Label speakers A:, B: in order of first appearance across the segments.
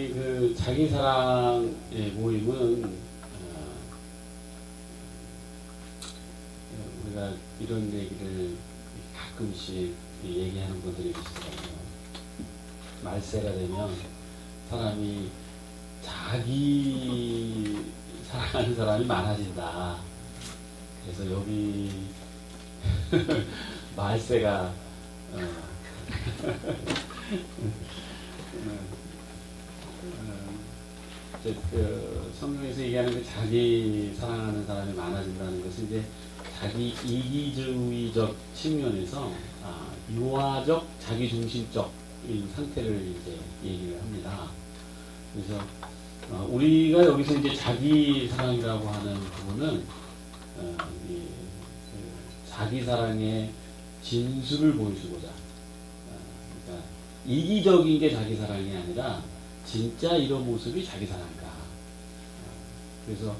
A: 우리 그 자기사랑의 모임은 우리가 이런 얘기를 가끔씩 얘기하는 분들이 계시더라고요. 말세가 되면 사람이 자기 사랑하는 사람이 많아진다. 그래서 여기 말세가 성경에서 얘기하는 그 자기 사랑하는 사람이 많아진다는 것은 이제 자기 이기주의적 측면에서 유아적 자기중심적인 상태를 이제 얘기를 합니다. 그래서 우리가 여기서 이제 자기 사랑이라고 하는 부분은 자기 사랑의 진수를 보여주고자, 그러니까 이기적인 게 자기 사랑이 아니라 진짜 이런 모습이 자기 사랑이다. 그래서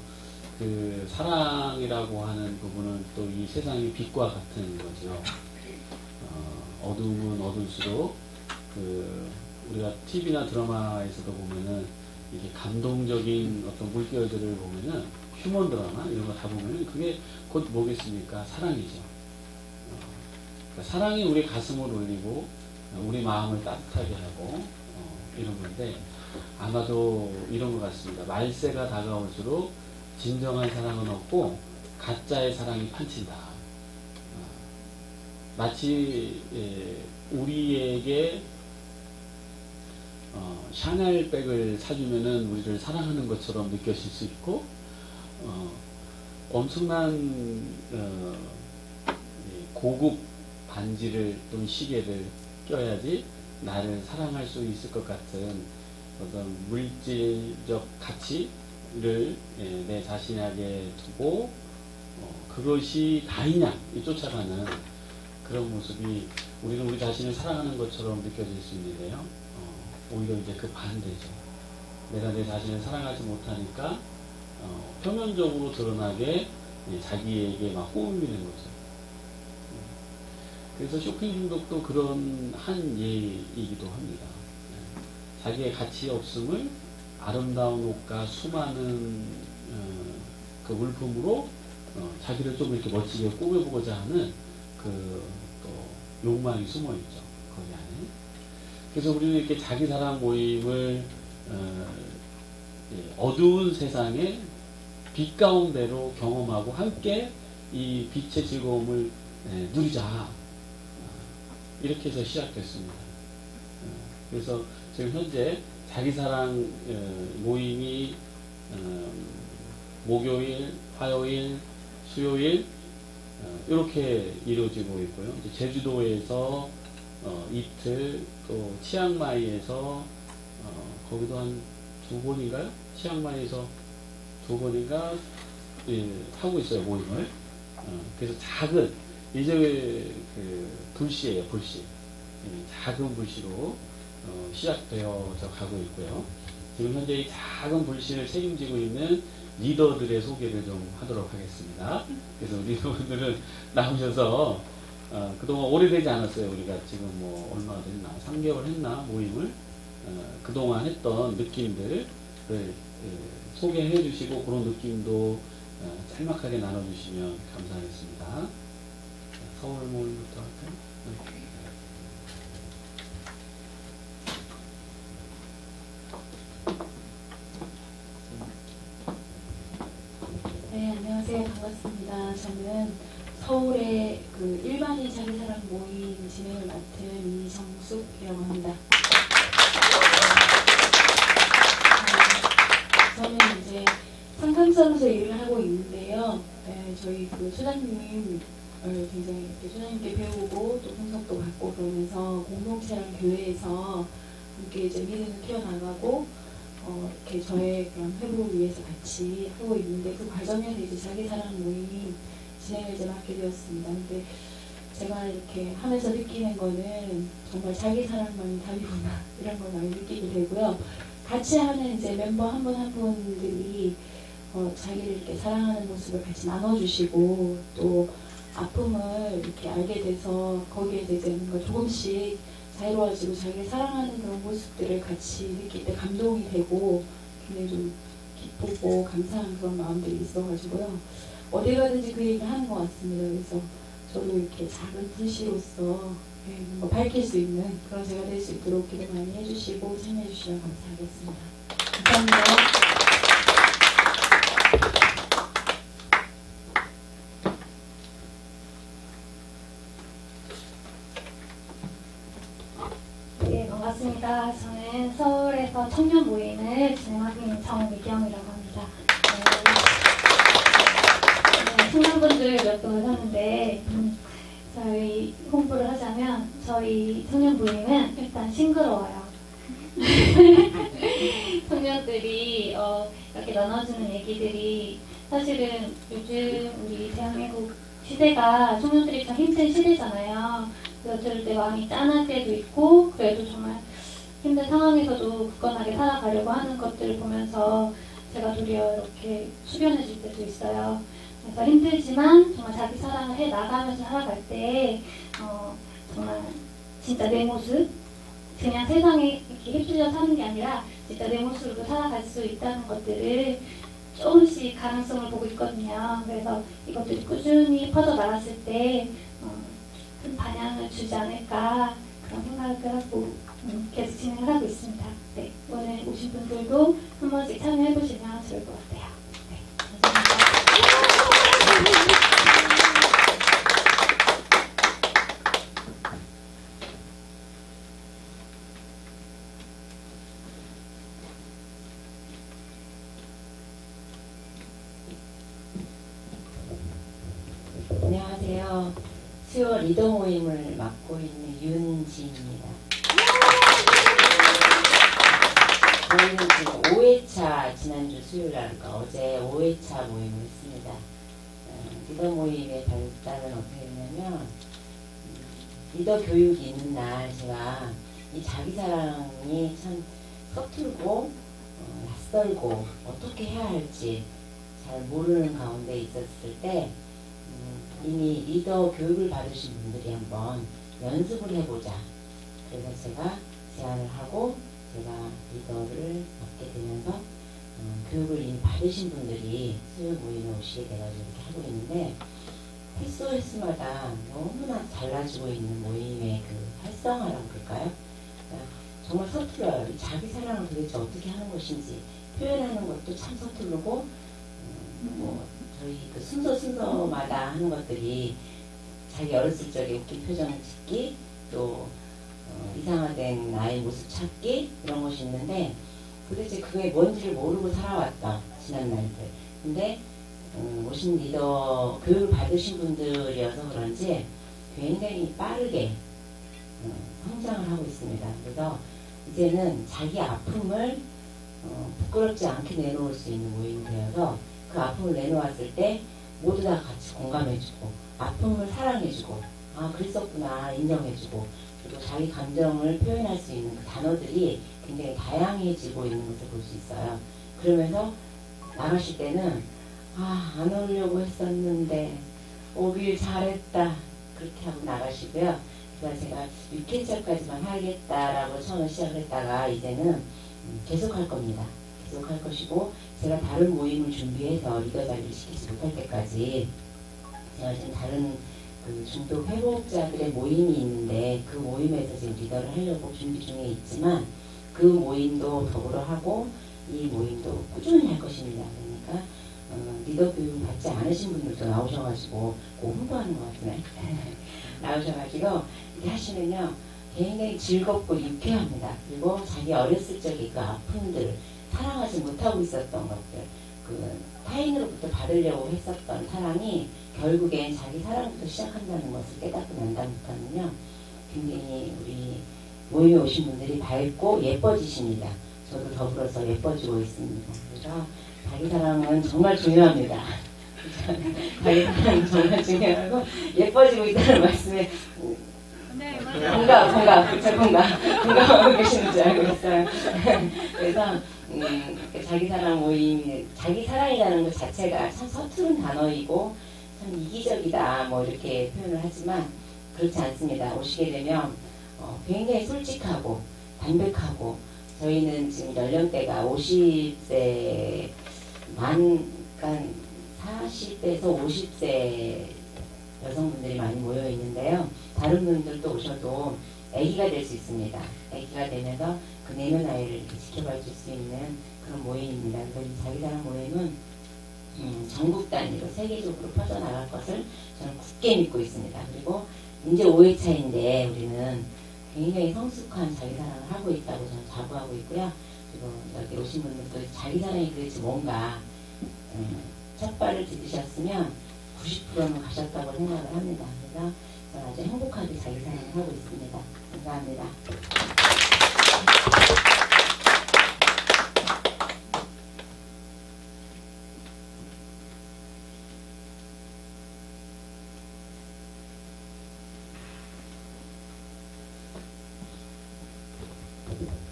A: 그 사랑이라고 하는 부분은 또 이 세상의 빛과 같은 거죠. 어두우면 어두울수록 우리가 TV나 드라마에서도 보면은 이게 감동적인 어떤 물결들을 보면은 휴먼 드라마 이런 거 다 보면은 그게 곧 뭐겠습니까? 사랑이죠. 그러니까 사랑이 우리 가슴을 울리고 우리 마음을 따뜻하게 하고 이런 건데 아마도 이런 것 같습니다. 말세가 다가올수록 진정한 사랑은 없고 가짜의 사랑이 판친다. 마치 우리에게 샤넬백을 사주면은 우리를 사랑하는 것처럼 느껴질 수 있고 엄청난 고급 반지를 또는 시계를 껴야지 나를 사랑할 수 있을 것 같은 어떤 물질적 가치를 내 자신에게 두고 그것이 다이냐 쫓아가는 그런 모습이 우리는 우리 자신을 사랑하는 것처럼 느껴질 수 있는데요. 오히려 이제 그 반대죠. 내가 내 자신을 사랑하지 못하니까 표면적으로 드러나게 자기에게 막 호흡을 미는 거죠. 그래서 쇼핑 중독도 그런 한 예이기도 합니다. 자기의 가치 없음을 아름다운 옷과 수많은 그 물품으로 자기를 좀 이렇게 멋지게 꾸며보고자 하는 또 욕망이 숨어 있죠. 거기 안에. 그래서 우리는 이렇게 자기 사랑 모임을 어두운 세상에 빛 가운데로 경험하고 함께 이 빛의 즐거움을 누리자. 이렇게 해서 시작됐습니다. 그래서 지금 현재 자기사랑 모임이 목요일, 화요일, 수요일 이렇게 이루어지고 있고요. 이제 제주도에서 이틀, 또 치앙마이에서 거기도 한 2번인가요? 치앙마이에서 2번인가 하고 있어요, 모임을. 그래서 작은 이제 불씨예요, 불씨. 작은 불씨로 시작되어져 가고 있고요. 지금 현재 이 작은 불씨를 책임지고 있는 리더들의 소개를 좀 하도록 하겠습니다. 그래서 리더분들은 나오셔서 그동안 오래되지 않았어요. 우리가 지금 뭐 얼마나 됐나 3개월 했나 모임을 그동안 했던 느낌들을 소개해 주시고 그런 느낌도 짤막하게 나눠주시면 감사하겠습니다. 서울 모임부터 할까요?
B: 네, 안녕하세요. 반갑습니다. 저는 서울의 그 일반인 자기사랑 모임 진행을 맡은 이정숙이라고 합니다. 저는 이제 상담사로서 일을 하고 있는데요. 저희 그 소장님을 굉장히 이렇게 소장님께 배우고 또 분석도 받고 그러면서 공동체랑 교회에서 함께 이제 믿음을 키워나가고 이렇게 저의 그런 회복을 위해서 같이 하고 있는데 그 과정에서 이제 자기사랑 모임이 진행을 이제 맡게 되었습니다. 근데 제가 이렇게 하면서 느끼는 거는 정말 자기사랑만이 답이구나 이런 걸 많이 느끼게 되고요. 같이 하는 이제 멤버 한 분 한 분들이 자기를 이렇게 사랑하는 모습을 같이 나눠주시고 또 아픔을 이렇게 알게 돼서 거기에 이제 뭔가 조금씩 자유로워지고 자기를 사랑하는 그런 모습들을 같이 느낄 때 감동이 되고 굉장히 좀 기쁘고 감사한 그런 마음들이 있어가지고요. 어디 가든지 그 얘기를 하는 것 같습니다. 그래서 저도 이렇게 작은 불씨로서 뭔가 밝힐 수 있는 그런 제가 될 수 있도록 기도 많이 해주시고 참여해주시면 감사하겠습니다. 감사합니다.
C: 네, 반갑습니다. 저는 서울에서 청년 모임을 진행하고 있는 정미경이라고 합니다. 청년분들 몇 분을 하는데 저희 홍보를 하자면 저희 청년 모임은 일단 싱그러워요. 청년들이 이렇게 나눠주는 얘기들이 사실은 요즘 우리 대한민국 시대가 청년들이 참 힘든 시대잖아요. 그래서 들을 때 마음이 짠할 때도 있고 그래도 정말 힘든 상황에서도 굳건하게 살아가려고 하는 것들을 보면서 제가 도리어 이렇게 수변해질 때도 있어요. 그래서 힘들지만 정말 자기 사랑을 해 나가면서 살아갈 때 정말 진짜 내 모습 그냥 세상에 이렇게 휩쓸려 사는 게 아니라 진짜 내 모습으로 살아갈 수 있다는 것들을 조금씩 가능성을 보고 있거든요. 그래서 이것들이 꾸준히 퍼져나갔을 때 큰 반향을 주지 않을까 그런 생각을 하고 계속 진행을 하고 있습니다. 네, 오늘 오신 분들도 한 번씩 참여해보시면 좋을 것 같아요. 네, 감사합니다.
D: 안녕하세요. 수요 리더 모임을 맡고 있는 윤지입니다. 저희는 지금 5회차 지난주 수요일날까 어제 5회차 모임을 했습니다. 리더 모임의 발단은 어떻게 했냐면 리더 교육이 있는 날 제가 이 자기사랑이 참 서툴고 낯설고 어떻게 해야 할지 잘 모르는 가운데 있었을 때 이미 리더 교육을 받으신 분들이 한번 연습을 해보자. 그래서 제가 제안을 하고 제가 리더를 맡게 되면서 교육을 이미 받으신 분들이 수요 모임에 오시게 돼가지고 이렇게 하고 있는데 횟수마다 너무나 달라지고 있는 모임의 그 활성화라고 그럴까요? 정말 서툴러요. 자기 사랑을 도대체 어떻게 하는 것인지 표현하는 것도 참 서투르고 저희 그 순서마다 하는 것들이 자기 어렸을 적에 웃긴 표정을 짓기 또 이상화된 나의 모습 찾기 이런 것이 있는데 도대체 그게 뭔지를 모르고 살아왔다 지난 날들. 근데 오신 리더 교육을 받으신 분들이어서 그런지 굉장히 빠르게 성장을 하고 있습니다. 그래서 이제는 자기 아픔을 부끄럽지 않게 내놓을 수 있는 모임이 되어서 그 아픔을 내놓았을 때 모두 다 같이 공감해주고 아픔을 사랑해주고 아 그랬었구나 인정해주고 그리고 자기 감정을 표현할 수 있는 그 단어들이 굉장히 다양해지고 있는 것을 볼 수 있어요. 그러면서 나가실 때는 아 안 오려고 했었는데 오길 잘했다 그렇게 하고 나가시고요. 그래서 제가 6회차까지만 하겠다라고 처음에 시작을 했다가 이제는 계속 할 겁니다. 계속 할 것이고 제가 다른 모임을 준비해서 리더 자리를 시키지 못할 때까지 제가 지금 다른 그 중독 회복자들의 모임이 있는데 그 모임에서 지금 리더를 하려고 준비 중에 있지만 그 모임도 더불어 하고 이 모임도 꾸준히 할 것입니다. 그러니까 리더 교육 받지 않으신 분들도 나오셔가지고 꼭 홍보하는 것 같네. 나오셔가지고 이렇게 하시면요 굉장히 즐겁고 유쾌합니다. 그리고 자기 어렸을 적의 그 아픔들 사랑하지 못하고 있었던 것들 그 타인으로부터 받으려고 했었던 사랑이 결국엔 자기 사랑부터 시작한다는 것을 깨닫고 난 다음부터는요 굉장히 우리 모임에 오신 분들이 밝고 예뻐지십니다. 저도 더불어서 예뻐지고 있습니다. 그래서 자기 사랑은 정말 중요합니다. 자기 사랑은 정말 중요하고 예뻐지고 있다는 말씀에 공감하고 계시는 줄 알고 있어요. 그래서 자기 사랑 모임, 자기 사랑이라는 것 자체가 참 서투른 단어이고 참 이기적이다 뭐 이렇게 표현을 하지만 그렇지 않습니다. 오시게 되면 굉장히 솔직하고 담백하고 저희는 지금 연령대가 50세 그러니까 40대에서 50세 여성분들이 많이 모여 있는데요. 다른 분들도 오셔도 아기가 될 수 있습니다. 아기가 되면서 그 내면 아이를 이렇게 지켜봐 줄 수 있는 그런 모임입니다. 그래서 이 자기사랑 모임은 전국 단위로 세계적으로 퍼져나갈 것을 저는 굳게 믿고 있습니다. 그리고 이제 5회차인데 우리는 굉장히 성숙한 자기사랑을 하고 있다고 저는 자부하고 있고요. 그리고 여기 오신 분들도 자기사랑이 도대체 뭔가 첫 발을 디디셨으면 90%는 가셨다고 생각을 합니다. 그래서 저는 아주 행복하게 자기사랑을 하고 있습니다. 감사합니다.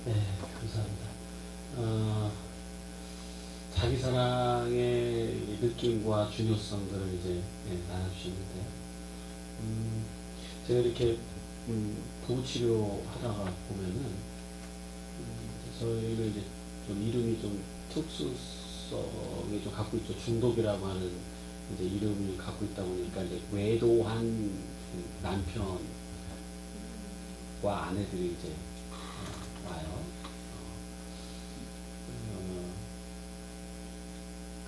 A: 네, 감사합니다. 자기 사랑의 느낌과 중요성들을 이제 나눠주시는데요. 제가 이렇게 부부치료 하다가 보면은 저희는 이제 좀 이름이 좀 특수성이 좀 갖고 있죠. 중독이라고 하는 이제 이름을 갖고 있다 보니까 이제 외도한 남편과 아내들이 이제 와요.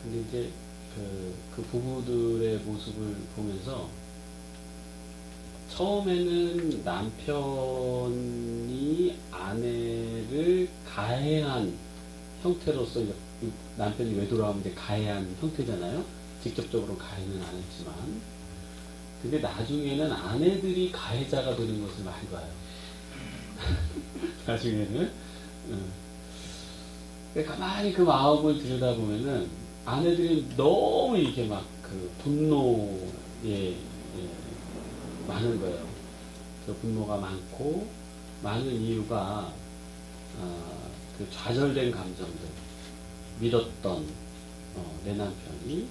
A: 근데 이제 그 부부들의 모습을 보면서 처음에는 남편이 아내를 가해한 형태로서 이제 남편이 외도를 하면 이제 가해한 형태잖아요. 직접적으로 가해는 안 했지만. 근데 나중에는 아내들이 가해자가 되는 것을 많이 봐요. 나중에는. 가만히 그 마음을 들여다보면은 아내들이 너무 이렇게 막 그 분노에 많은 거예요. 그 분노가 많고 많은 이유가 그 좌절된 감정들, 믿었던 내 남편이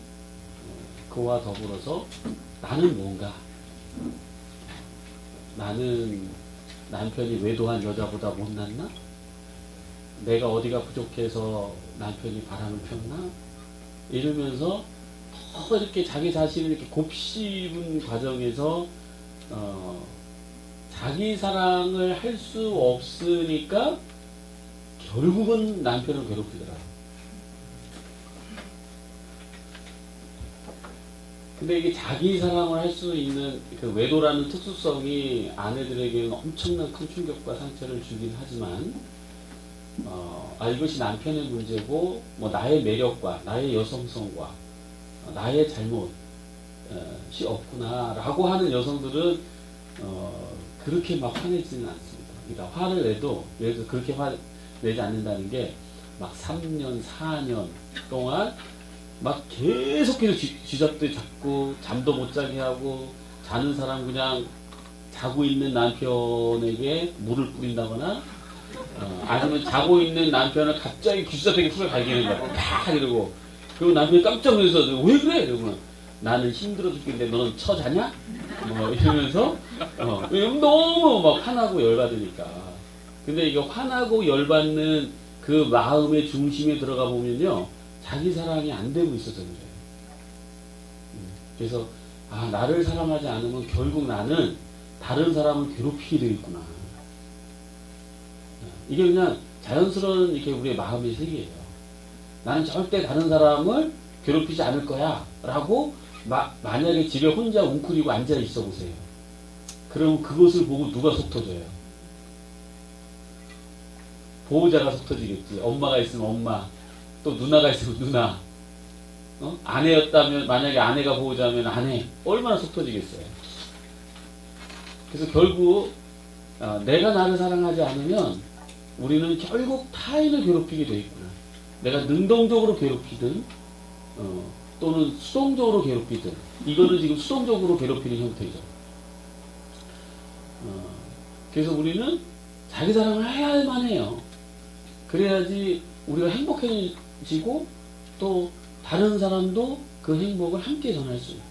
A: 그와 더불어서 나는 뭔가 나는 남편이 외도한 여자보다 못났나? 내가 어디가 부족해서 남편이 바람을 폈나? 이러면서 더 이렇게 자기 자신을 이렇게 곱씹은 과정에서 자기 사랑을 할 수 없으니까 결국은 남편을 괴롭히더라. 근데 이게 자기 사랑을 할 수 있는 그 외도라는 특수성이 아내들에게는 엄청난 큰 충격과 상처를 주긴 하지만 이것이 남편의 문제고 뭐 나의 매력과 나의 여성성과 나의 잘못이 없구나라고 하는 여성들은 그렇게 막 화내지는 않습니다. 그러니까 화를 내도 예를 들어 그렇게 화내지 않는다는 게 막 3년, 4년 동안 막 계속해서 쥐잡대 잡고 잠도 못 자게 하고 자는 사람 그냥 자고 있는 남편에게 물을 뿌린다거나 아니면 자고 있는 남편을 갑자기 쥐잡대기 풀을 갈기는 거야. 팍 이러고 그리고 남편이 깜짝 놀라서 왜 그래? 이러면 나는 힘들어 죽겠는데 너는 처자냐? 뭐 이러면서 너무 막 화나고 열받으니까. 근데 이게 화나고 열받는 그 마음의 중심에 들어가 보면요 자기 사랑이 안 되고 있어서 그래요. 그래서 나를 사랑하지 않으면 결국 나는 다른 사람을 괴롭히게 되겠구나. 이게 그냥 자연스러운 이렇게 우리의 마음의 세계예요. 나는 절대 다른 사람을 괴롭히지 않을 거야 라고 만약에 집에 혼자 웅크리고 앉아 있어 보세요. 그럼 그것을 보고 누가 속 터져요? 보호자가 속 터지겠지. 엄마가 있으면 엄마, 또 누나가 있으면 누나, 아내였다면 만약에 아내가 보호자면 아내, 얼마나 속 터지겠어요. 그래서 결국 내가 나를 사랑하지 않으면 우리는 결국 타인을 괴롭히게 돼 있구나. 내가 능동적으로 괴롭히든 또는 수동적으로 괴롭히든 이거는 지금 수동적으로 괴롭히는 형태죠. 그래서 우리는 자기 사랑을 해야만 해요. 그래야지 우리가 행복해지고 또 다른 사람도 그 행복을 함께 전할 수 있고.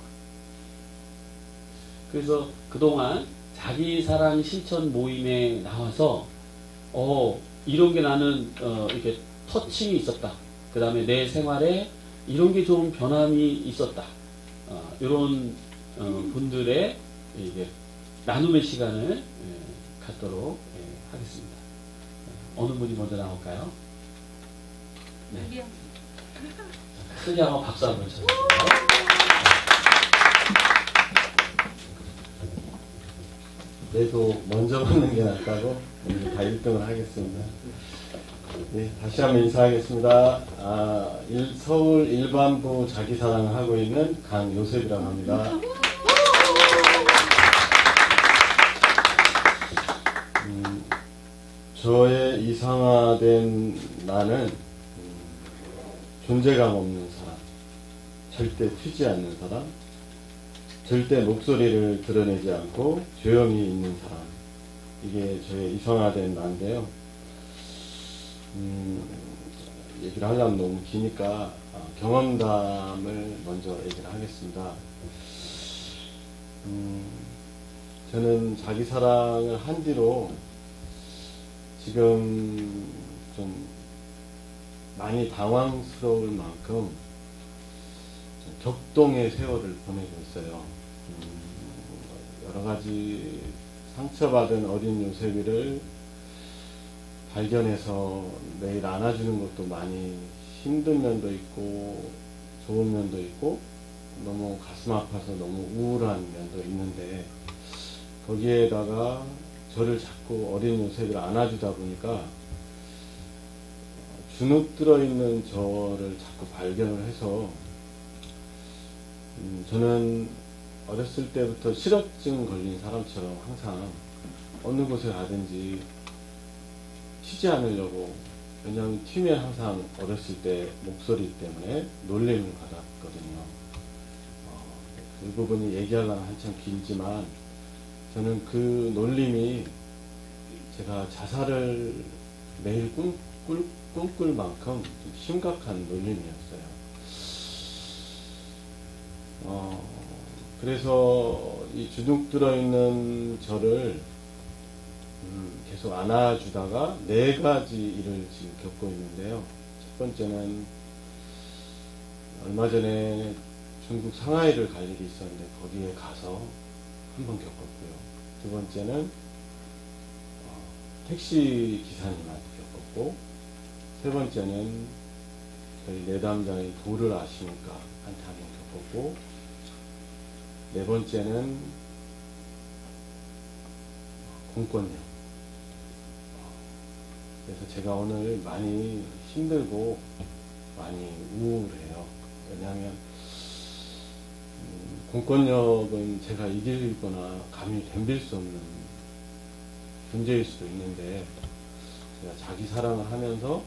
A: 그래서 그동안 자기 사랑 실천 모임에 나와서 이런 게 나는 이렇게 터칭이 있었다. 그 다음에 내 생활에 이런 게 좀 변함이 있었다. 이런 분들의 이제 나눔의 시간을 갖도록 하겠습니다. 어느 분이 먼저 나올까요? 네. 크게 한번 박수 한번 쳐주세요.
E: 그래도 먼저 받는 게 낫다고 오늘 다 1등을 하겠습니다. 네, 다시 한번 인사하겠습니다. 서울 일반부 자기사랑을 하고 있는 강요셉이라고 합니다. 저의 이상화된 나는 존재감 없는 사람, 절대 튀지 않는 사람, 절대 목소리를 드러내지 않고 조용히 있는 사람, 이게 저의 이상화된 나인데요. 얘기를 하려면 너무 기니까 경험담을 먼저 얘기를 하겠습니다. 저는 자기 사랑을 한 뒤로 지금 좀 많이 당황스러울 만큼 격동의 세월을 보내고 있어요. 여러 가지 상처받은 어린 요셉이를 발견해서 매일 안아주는 것도 많이 힘든 면도 있고 좋은 면도 있고 너무 가슴 아파서 너무 우울한 면도 있는데, 거기에다가 저를 자꾸 어린 요셉을 안아주다 보니까 주눅 들어있는 저를 자꾸 발견을 해서 저는 어렸을 때부터 실업증 걸린 사람처럼 항상 어느 곳에 가든지 튀지 않으려고, 왜냐하면 튀면 항상 어렸을 때 목소리 때문에 놀림을 받았거든요. 그 부분이 얘기하려면 한참 길지만 저는 그 놀림이 제가 자살을 매일 꿈꿀 만큼 좀 심각한 놀림이었어요. 그래서 이 주눅 들어있는 저를 계속 안아주다가 4가지 일을 지금 겪고 있는데요. 첫 번째는 얼마 전에 중국 상하이를 갈 일이 있었는데 거기에 가서 한번 겪었고요. 두 번째는 택시 기사님한테 겪었고, 세 번째는 저희 내담장의 도를 아시니까 한테 한번 겪었고, 네 번째는 공권력. 그래서 제가 오늘 많이 힘들고 많이 우울해요. 왜냐하면 공권력은 제가 이기거나 감히 덤빌 수 없는 존재일 수도 있는데, 제가 자기 사랑을 하면서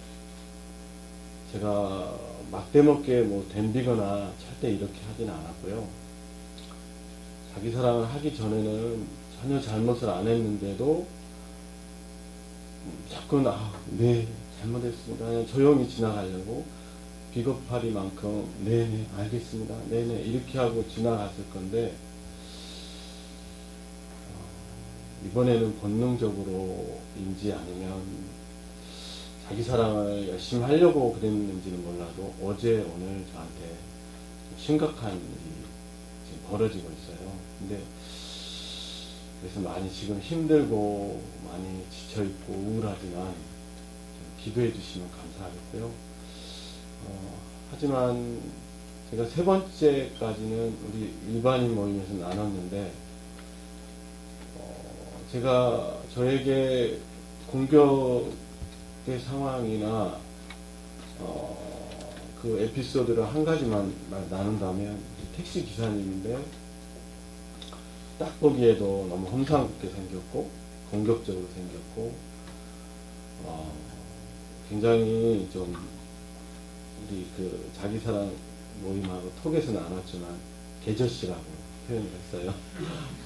E: 제가 막대먹게 뭐 덤비거나 절대 이렇게 하진 않았고요. 자기 사랑을 하기 전에는 전혀 잘못을 안 했는데도 자꾸 네 잘못했습니다, 그냥 조용히 지나가려고 비겁하리만큼 네네 알겠습니다, 네네 이렇게 하고 지나갔을 건데, 이번에는 본능적으로인지 아니면 자기 사랑을 열심히 하려고 그랬는지는 몰라도 어제 오늘 저한테 심각한 일이 지금 벌어지고 있어요. 근데 그래서 많이 지금 힘들고 많이 지쳐있고 우울하지만 좀 기도해 주시면 감사하겠고요. 하지만 제가 3번째까지는 우리 일반인 모임에서 나눴는데, 제가 저에게 공격의 상황이나 그 에피소드를 한 가지만 나눈다면 택시 기사님인데, 딱 보기에도 너무 험상궂게 생겼고 공격적으로 생겼고 굉장히 좀 우리 그 자기사랑 모임하고 톡에서는 안 왔지만 개저씨라고 표현을 했어요.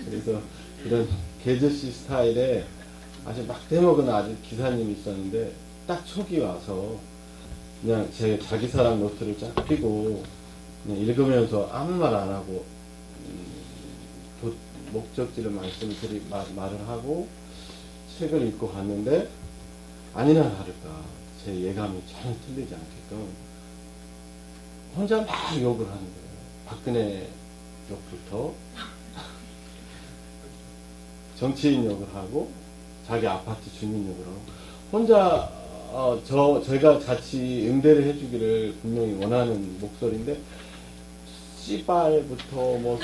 E: 그래서 이런 개저씨 스타일의 아주 막대먹은 아주 기사님이 있었는데, 딱 촉이 와서 그냥 제 자기사랑 노트를 쫙 펴고 그냥 읽으면서 아무 말 안 하고 목적지를 말을 하고 책을 읽고 갔는데 아니나 다를까 제 예감이 전혀 틀리지 않게끔 혼자 막 욕을 하는 거예요. 박근혜 욕부터 정치인 욕을 하고 자기 아파트 주민 욕을 하고 혼자 저희가 같이 응대를 해주기를 분명히 원하는 목소리인데 씨발부터 뭐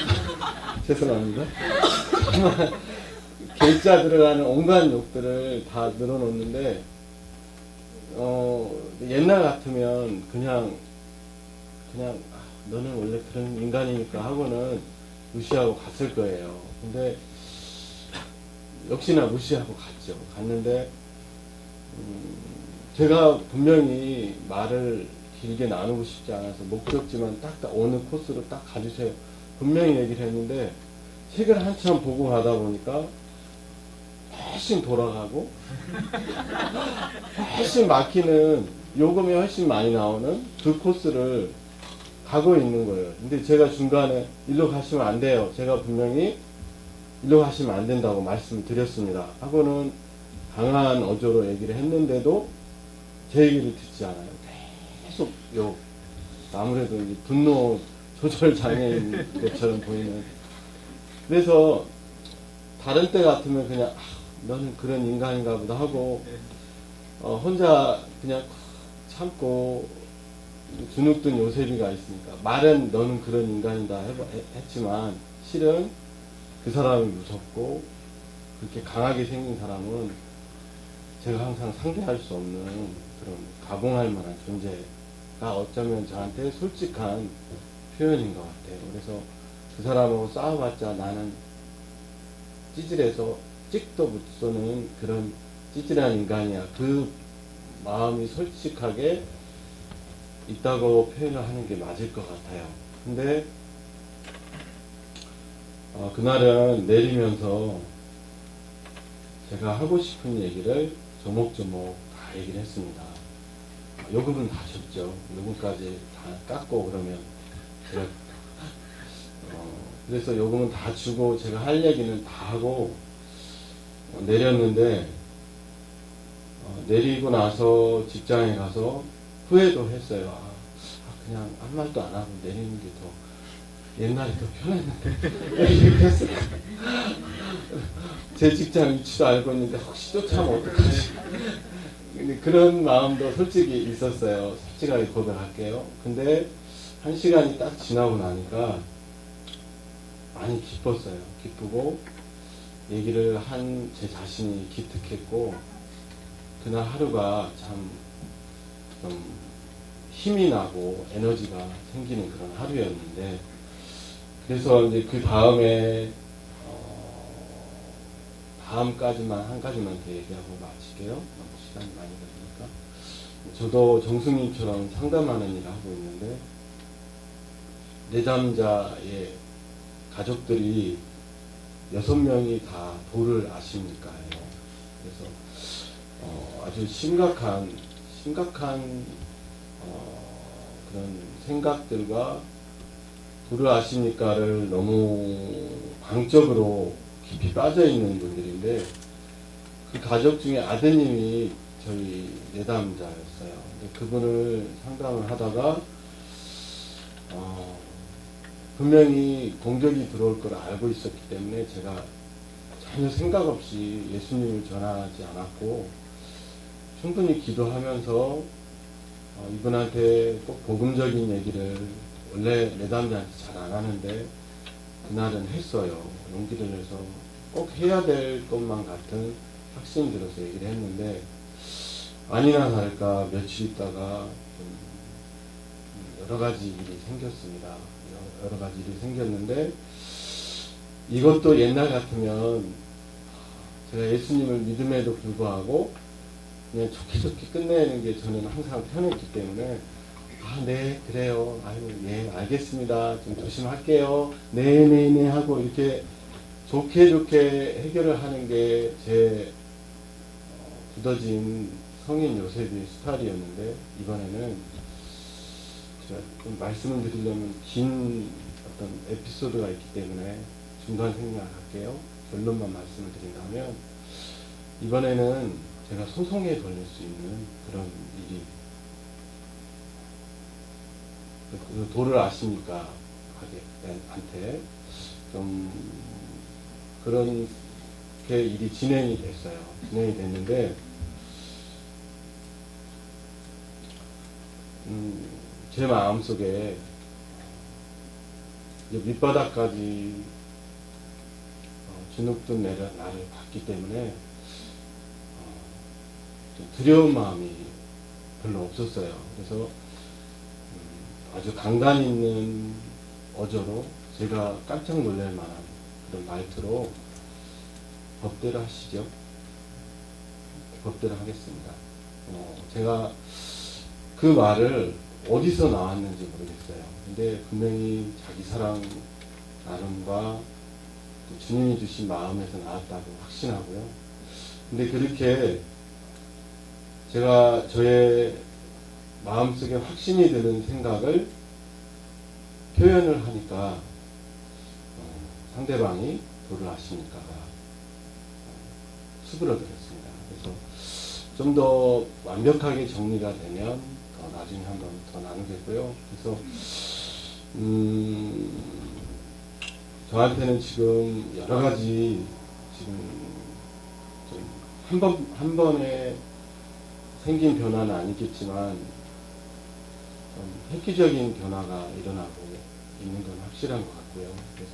E: 죄송합니다. 정말 개자 들어가는 온갖 욕들을 다 늘어놓는데 옛날 같으면 그냥 너는 원래 그런 인간이니까 하고는 무시하고 갔을 거예요. 근데 역시나 무시하고 갔죠. 갔는데 제가 분명히 말을 길게 나누고 싶지 않아서 목적지만 딱 어느 코스로 딱 가주세요. 분명히 얘기를 했는데 책을 한참 보고 가다 보니까 훨씬 돌아가고 훨씬 막히는 요금이 훨씬 많이 나오는 그 코스를 가고 있는 거예요. 근데 제가 중간에 일로 가시면 안 돼요. 제가 분명히 일로 가시면 안 된다고 말씀을 드렸습니다. 하고는 강한 어조로 얘기를 했는데도 제 얘기를 듣지 않아요. 계속 욕. 아무래도 이제 분노 조절 장애인 것처럼 보이는. 그래서 다른 때 같으면 그냥 너는 그런 인간인가 보다 하고 혼자 그냥 참고 주눅든 요셉이가 있으니까 말은 너는 그런 인간이다 했지만 실은 그 사람이 무섭고 그렇게 강하게 생긴 사람은 제가 항상 상대할 수 없는 그런 가공할 만한 존재가 어쩌면 저한테 솔직한 표현인 것 같아요. 그래서 그 사람하고 싸워봤자 나는 찌질해서 찍도 못 쏘는 그런 찌질한 인간이야. 그 마음이 솔직하게 있다고 표현을 하는 게 맞을 것 같아요. 근데 그날은 내리면서 제가 하고 싶은 얘기를 조목조목 다 얘기를 했습니다. 요금은 다 줬죠. 요금까지 다 깎고 그러면 그래서 요금은 다 주고 제가 할 얘기는 다 하고 내렸는데 내리고 나서 직장에 가서 후회도 했어요. 그냥 아무 말도 안 하고 내리는 게 더 옛날에 더 편했는데 이렇게 했어요. 제 직장 위치도 알고 있는데 혹시 쫓아오면 어떡하지? 근데 그런 마음도 솔직히 있었어요. 솔직하게 고백할게요. 근데 1시간이 딱 지나고 나니까 많이 기뻤어요. 기쁘고 얘기를 한 제 자신이 기특했고 그날 하루가 참 좀 힘이 나고 에너지가 생기는 그런 하루였는데 그래서 이제 그 다음에 다음까지만 한 가지만 더 얘기하고 마칠게요. 시간이 많이 걸리니까. 저도 정승님처럼 상담하는 일을 하고 있는데 내담자의 가족들이 6명이 다 도를 아십니까 해요. 그래서 아주 심각한 그런 생각들과 도를 아십니까를 너무 광적으로 깊이 빠져 있는 분들인데 그 가족 중에 아드님이 저희 내담자였어요. 그분을 상담을 하다가 분명히 공격이 들어올 걸 알고 있었기 때문에 제가 전혀 생각 없이 예수님을 전하지 않았고 충분히 기도하면서 이분한테 꼭 복음적인 얘기를 원래 내담자한테 잘 안 하는데 그날은 했어요. 용기를 내서 꼭 해야 될 것만 같은 확신이 들어서 얘기를 했는데 아니나 다를까 며칠 있다가 여러 가지 일이 생겼습니다. 여러 가지 일이 생겼는데 이것도 옛날 같으면 제가 예수님을 믿음에도 불구하고 그냥 좋게 끝내는 게 저는 항상 편했기 때문에 네 그래요 아유 예 알겠습니다 좀 조심할게요 네네네 하고 이렇게 좋게 해결을 하는 게 제 굳어진 성인 요셉의 스타일이었는데 이번에는 제가 좀 말씀을 드리려면 긴 어떤 에피소드가 있기 때문에 중간 생략할게요. 결론만 말씀을 드린다면 이번에는 제가 소송에 걸릴 수 있는 그런 일이 그 도를 아십니까? 가게한테 좀 그런 게 일이 진행이 됐어요. 진행이 됐는데 제 마음속에 이제 밑바닥까지 주눅든 나를 봤기 때문에 좀 두려운 마음이 별로 없었어요. 그래서 아주 강단 있는 어조로 제가 깜짝 놀랄 만한 그런 말투로 법대로 하시죠. 법대로 하겠습니다. 제가 그 말을 어디서 나왔는지 모르겠어요. 근데 분명히 자기 사랑 나눔과 주님이 주신 마음에서 나왔다고 확신하고요. 근데 그렇게 제가 저의 마음속에 확신이 드는 생각을 표현을 하니까 상대방이 도를 아십니까가 수그러들었습니다. 그래서 좀 더 완벽하게 정리가 되면 더 나중에 한번 더 나누겠고요. 그래서 저한테는 지금 여러 가지 지금 한 번에 생긴 변화는 아니겠지만 좀 획기적인 변화가 일어나고 있는 건 확실한 것 같고요. 그래서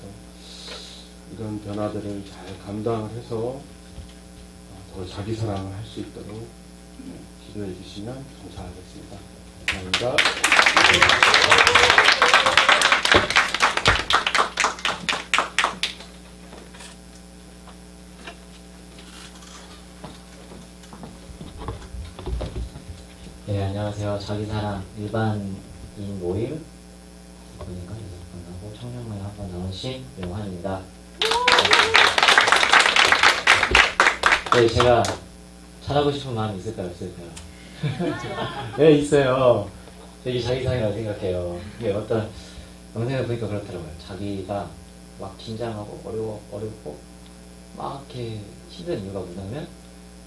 E: 이런 변화들을 잘 감당을 해서 더 자기 사랑을 할 수 있도록 기도해 주시면 감사하겠습니다. 감사합니다.
F: 네, 안녕하세요. 자기사랑 일반인 모임 분인가 하고 청년모임 한번 나오신 명환입니다. 네, 제가 잘하고 싶은 마음이 있을까요, 없을까요? 네, 있어요. 되게 자기사랑이라고 생각해요. 이게 어떤 영상을 보니까 그렇더라고요. 자기가 막 긴장하고 어렵고 막 이렇게 힘든 이유가 뭐냐면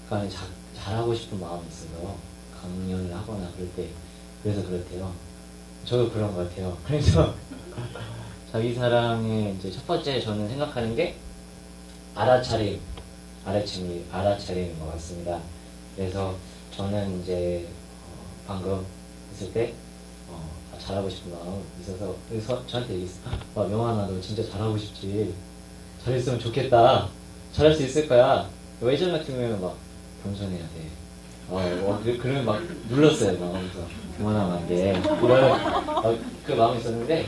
F: 그 안에 잘하고 싶은 마음이 있어서 강연을 하거나 그럴 때 그래서 그렇대요. 저도 그런 것 같아요. 그래서 자기 사랑의 이제 첫 번째 저는 생각하는 게 알아차림인 것 같습니다. 그래서 저는 이제 방금 했을 때 잘하고 싶은 마음 있어서 그래서 저한테 얘기했어요. 명환아 너 진짜 잘하고 싶지? 잘했으면 좋겠다. 잘할 수 있을 거야. 예전 같은 경우에는 막 겸손해야 돼. 그러면 막 눌렀어요, 마음에서. 그만하면 안 돼. 이런, 그 마음이 있었는데,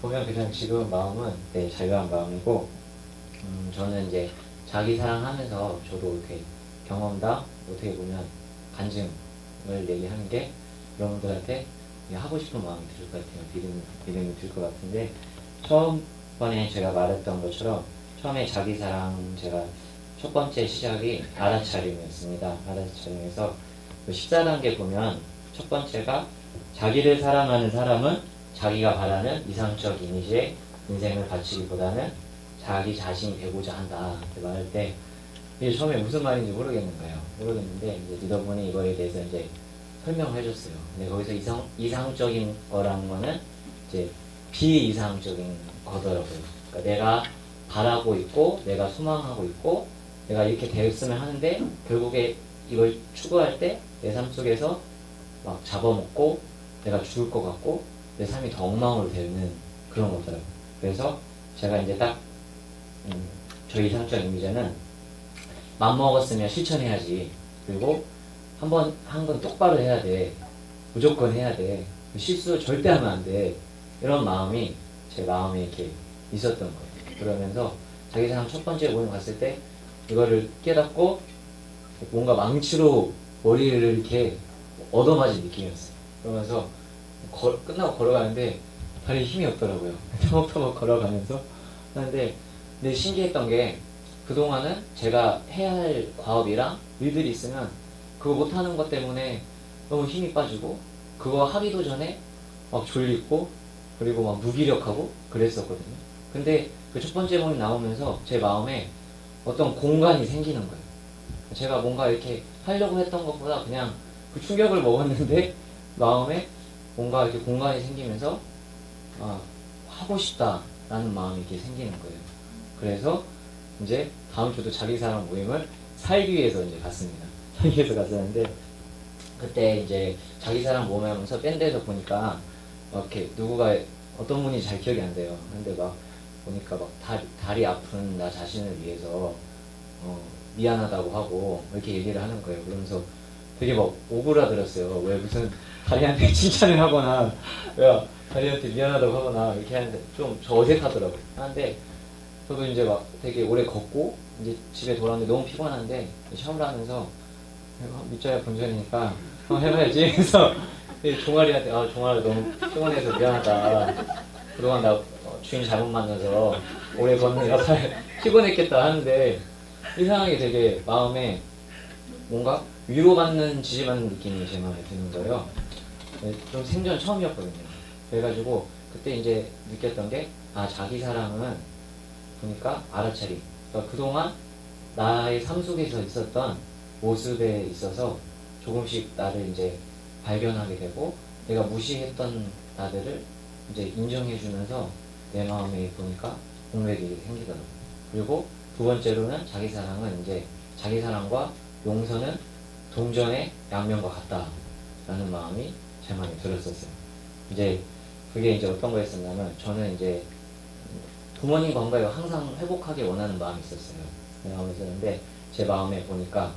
F: 보면 그냥 지금 마음은, 네, 자유한 마음이고, 저는 이제 자기 사랑하면서 저도 이렇게 경험담, 어떻게 보면 간증을 얘기하는 게 여러분들한테 하고 싶은 마음이 들 것 같아요. 믿음이 들 것 같은데, 처음번에 제가 말했던 것처럼, 처음에 자기 사랑 제가 첫 번째 시작이 알아차림이었습니다. 알아차림에서 14단계 보면 첫 번째가 자기를 사랑하는 사람은 자기가 바라는 이상적 이미지에 인생을 바치기보다는 자기 자신이 되고자 한다. 이렇게 말할 때 이게 처음에 무슨 말인지 모르겠는데 이제 리더분이 이거에 대해서 이제 설명을 해줬어요. 근데 거기서 이상적인 거라는 거는 이제 비이상적인 거더라고요. 그러니까 내가 바라고 있고 내가 소망하고 있고 내가 이렇게 되었으면 하는데 결국에 이걸 추구할 때 내 삶 속에서 막 잡아먹고 내가 죽을 것 같고 내 삶이 더 엉망으로 되는 그런 거더라고요. 그래서 제가 이제 딱 저희 이상적 이미지는 맘먹었으면 실천해야지. 그리고 한 건 똑바로 해야 돼. 무조건 해야 돼. 실수 절대 하면 안 돼. 이런 마음이 제 마음에 이렇게 있었던 거예요. 그러면서 자기사랑 첫 번째 모임 갔을 때 이거를 깨닫고 뭔가 망치로 머리를 이렇게 얻어맞은 느낌이었어요. 그러면서 끝나고 걸어가는데 발에 힘이 없더라고요. 터벅터벅 걸어가면서 하는데 근데 신기했던 게 그동안은 제가 해야 할 과업이랑 일들이 있으면 그거 못하는 것 때문에 너무 힘이 빠지고 그거 하기도 전에 막 졸리고 그리고 막 무기력하고 그랬었거든요. 근데 그 첫 번째 모임 나오면서 제 마음에 어떤 공간이 생기는 거예요. 제가 뭔가 이렇게 하려고 했던 것보다 그냥 그 충격을 먹었는데 마음에 뭔가 이렇게 공간이 생기면서 하고 싶다라는 마음이 이렇게 생기는 거예요. 그래서 이제 다음 주도 자기사랑 모임을 살기 위해서 이제 갔습니다. 살기 위해서 갔었는데 그때 이제 자기사랑 모임 하면서 밴드에서 보니까 이렇게 누구가 어떤 분이 잘 기억이 안 돼요. 근데 막 보니까 막 다리 아픈 나 자신을 위해서 미안하다고 하고 이렇게 얘기를 하는 거예요. 그러면서 되게 막 오그라들었어요. 왜 무슨 다리한테 칭찬을 하거나 왜 다리한테 미안하다고 하거나 이렇게 하는데 좀 저 어색하더라고요. 하는데 저도 이제 막 되게 오래 걷고 이제 집에 돌아왔는데 너무 피곤한데 샤워를 하면서 밑자야 본전이니까 한번 해봐야지. 그래서 종아리한테 종아리 너무 피곤해서 미안하다. 그동안 나 주인 잘못 만나서 오래 걷느라 피곤했겠다 하는데 이상하게 되게 마음에 뭔가 위로받는 지지받는 느낌이 제 마음에 드는 거예요. 좀 생전 처음이었거든요. 그래가지고 그때 이제 느꼈던 게 자기 사랑은 보니까 알아차림. 그러니까 그동안 나의 삶 속에서 있었던 모습에 있어서 조금씩 나를 이제 발견하게 되고 내가 무시했던 나들을 이제 인정해주면서 내 마음에 보니까 공백이 생기더라고요. 그리고 두 번째로는 자기 사랑은 이제 자기 사랑과 용서는 동전의 양면과 같다라는 마음이 제 마음에 들었었어요. 이제 그게 이제 어떤 거였었냐면 저는 이제 부모님 건강을 항상 회복하기 원하는 마음이 있었어요. 마음이 있었는데 제 마음에 보니까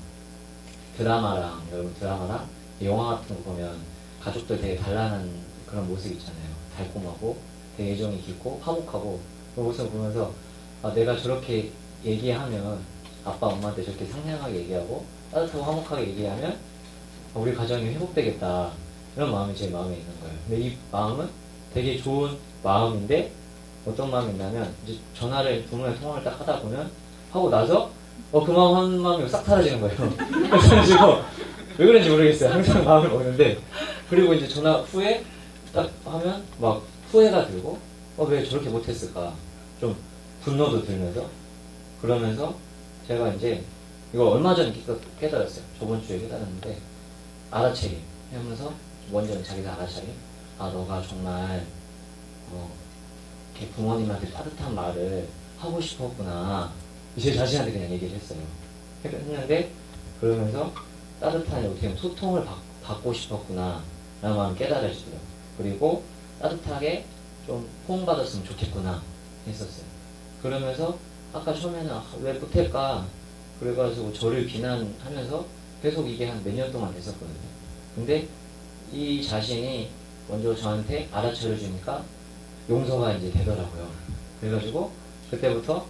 F: 여러분 드라마랑 영화 같은 거 보면 가족들 되게 단란한 그런 모습 있잖아요. 달콤하고 되게 애정이 깊고 화목하고 그 모습을 보면서 내가 저렇게 얘기하면 아빠 엄마한테 저렇게 상냥하게 얘기하고 따뜻하고 화목하게 얘기하면 우리 가정이 회복되겠다 이런 마음이 제 마음에 있는 거예요. 근데 이 마음은 되게 좋은 마음인데 어떤 마음이 있냐면 이제 전화를 부모님 통화를 딱 하다 보면 하고 나서 그 마음 한 마음이 싹 사라지는 거예요. 그래가지고 왜 그런지 모르겠어요. 항상 마음을 먹는데 그리고 이제 전화 후에 딱 하면 막 후회가 들고 왜 저렇게 못했을까 좀 분노도 들면서 그러면서 제가 이제 이거 얼마 전에 깨달았어요. 저번 주에 깨달았는데 알아차림 하면서 먼저는 자기가 알아차림 너가 정말 이렇게 부모님한테 따뜻한 말을 하고 싶었구나 제 자신한테 그냥 얘기를 했어요. 했는데 그러면서 따뜻한 어떻게 소통을 받고 싶었구나 라는 마음이 깨달아지더라고요. 그리고 따뜻하게 좀 호응받았으면 좋겠구나 했었어요. 그러면서 아까 처음에는 왜 못할까 그래가지고 저를 비난하면서 계속 이게 한 몇 년 동안 됐었거든요. 근데 이 자신이 먼저 저한테 알아차려 주니까 용서가 이제 되더라고요. 그래가지고 그때부터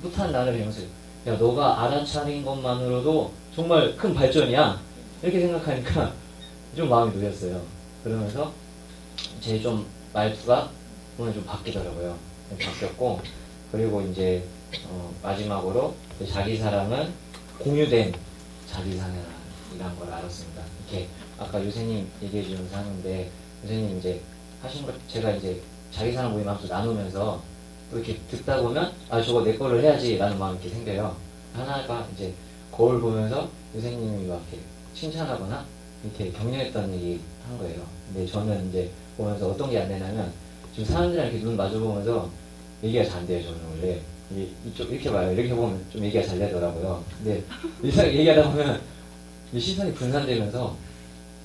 F: 뿌듯한 나를 배우면서 야 너가 알아차린 것만으로도 정말 큰 발전이야 이렇게 생각하니까 좀 마음이 놓였어요. 그러면서 제 좀 말투가 오늘 좀 바뀌더라고요. 바뀌었고 그리고 이제 마지막으로 자기 사랑은 공유된 자기 사랑이라는 걸 알았습니다. 이렇게 아까 유세님 얘기해 주면서 하는데 유세님 이제 하신 것 제가 이제 자기 사랑 모임 하면서 나누면서 또 이렇게 듣다 보면 저거 내 거를 해야지 라는 마음이 이렇게 생겨요. 하나가 이제 거울 보면서 유세님이 막 이렇게 칭찬하거나 이렇게 격려했던 얘기 한 거예요. 근데 저는 이제 보면서 어떤 게 안 되냐면 지금 사람들이랑 이렇게 눈 마주 보면서 얘기가 잘 안 돼요. 저는 원래 이쪽 이렇게 봐요. 이렇게 보면 좀 얘기가 잘 되더라고요. 근데 얘기하다 보면 시선이 분산되면서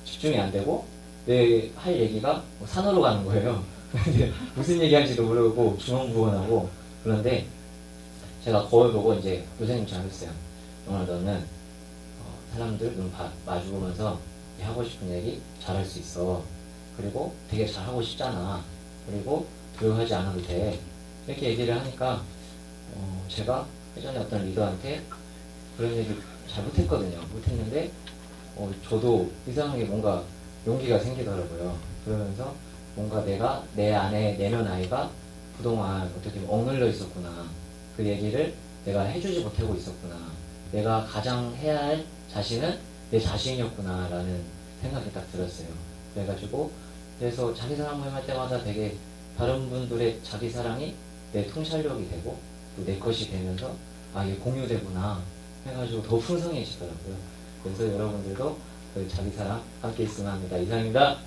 F: 집중이 안 되고 내 할 얘기가 산으로 가는 거예요. 근데 무슨 얘기하는지도 모르고 중언부언하고 그런데 제가 거울 보고 이제 교수님 잘했어요. 정말 너는 사람들 눈 마주 보면서 하고 싶은 얘기 잘할 수 있어. 그리고 되게 잘하고 싶잖아. 그리고 두려워하지 않아도 돼. 이렇게 얘기를 하니까 제가 예전에 어떤 리더한테 그런 얘기 잘 못했거든요. 못했는데 저도 이상하게 뭔가 용기가 생기더라고요. 그러면서 뭔가 내가 내 안에 내면 아이가 그동안 어떻게 억눌려 있었구나. 그 얘기를 내가 해주지 못하고 있었구나. 내가 가장 해야 할 자신은 내 자신이었구나 라는 생각이 딱 들었어요. 그래가지고 그래서 자기 사랑 모임 할 때마다 되게 다른 분들의 자기 사랑이 내 통찰력이 되고 또 내 것이 되면서 아 이게 공유되구나 해가지고 더 풍성해지더라고요. 그래서 여러분들도 그 자기 사랑 함께 있으면 합니다. 이상입니다.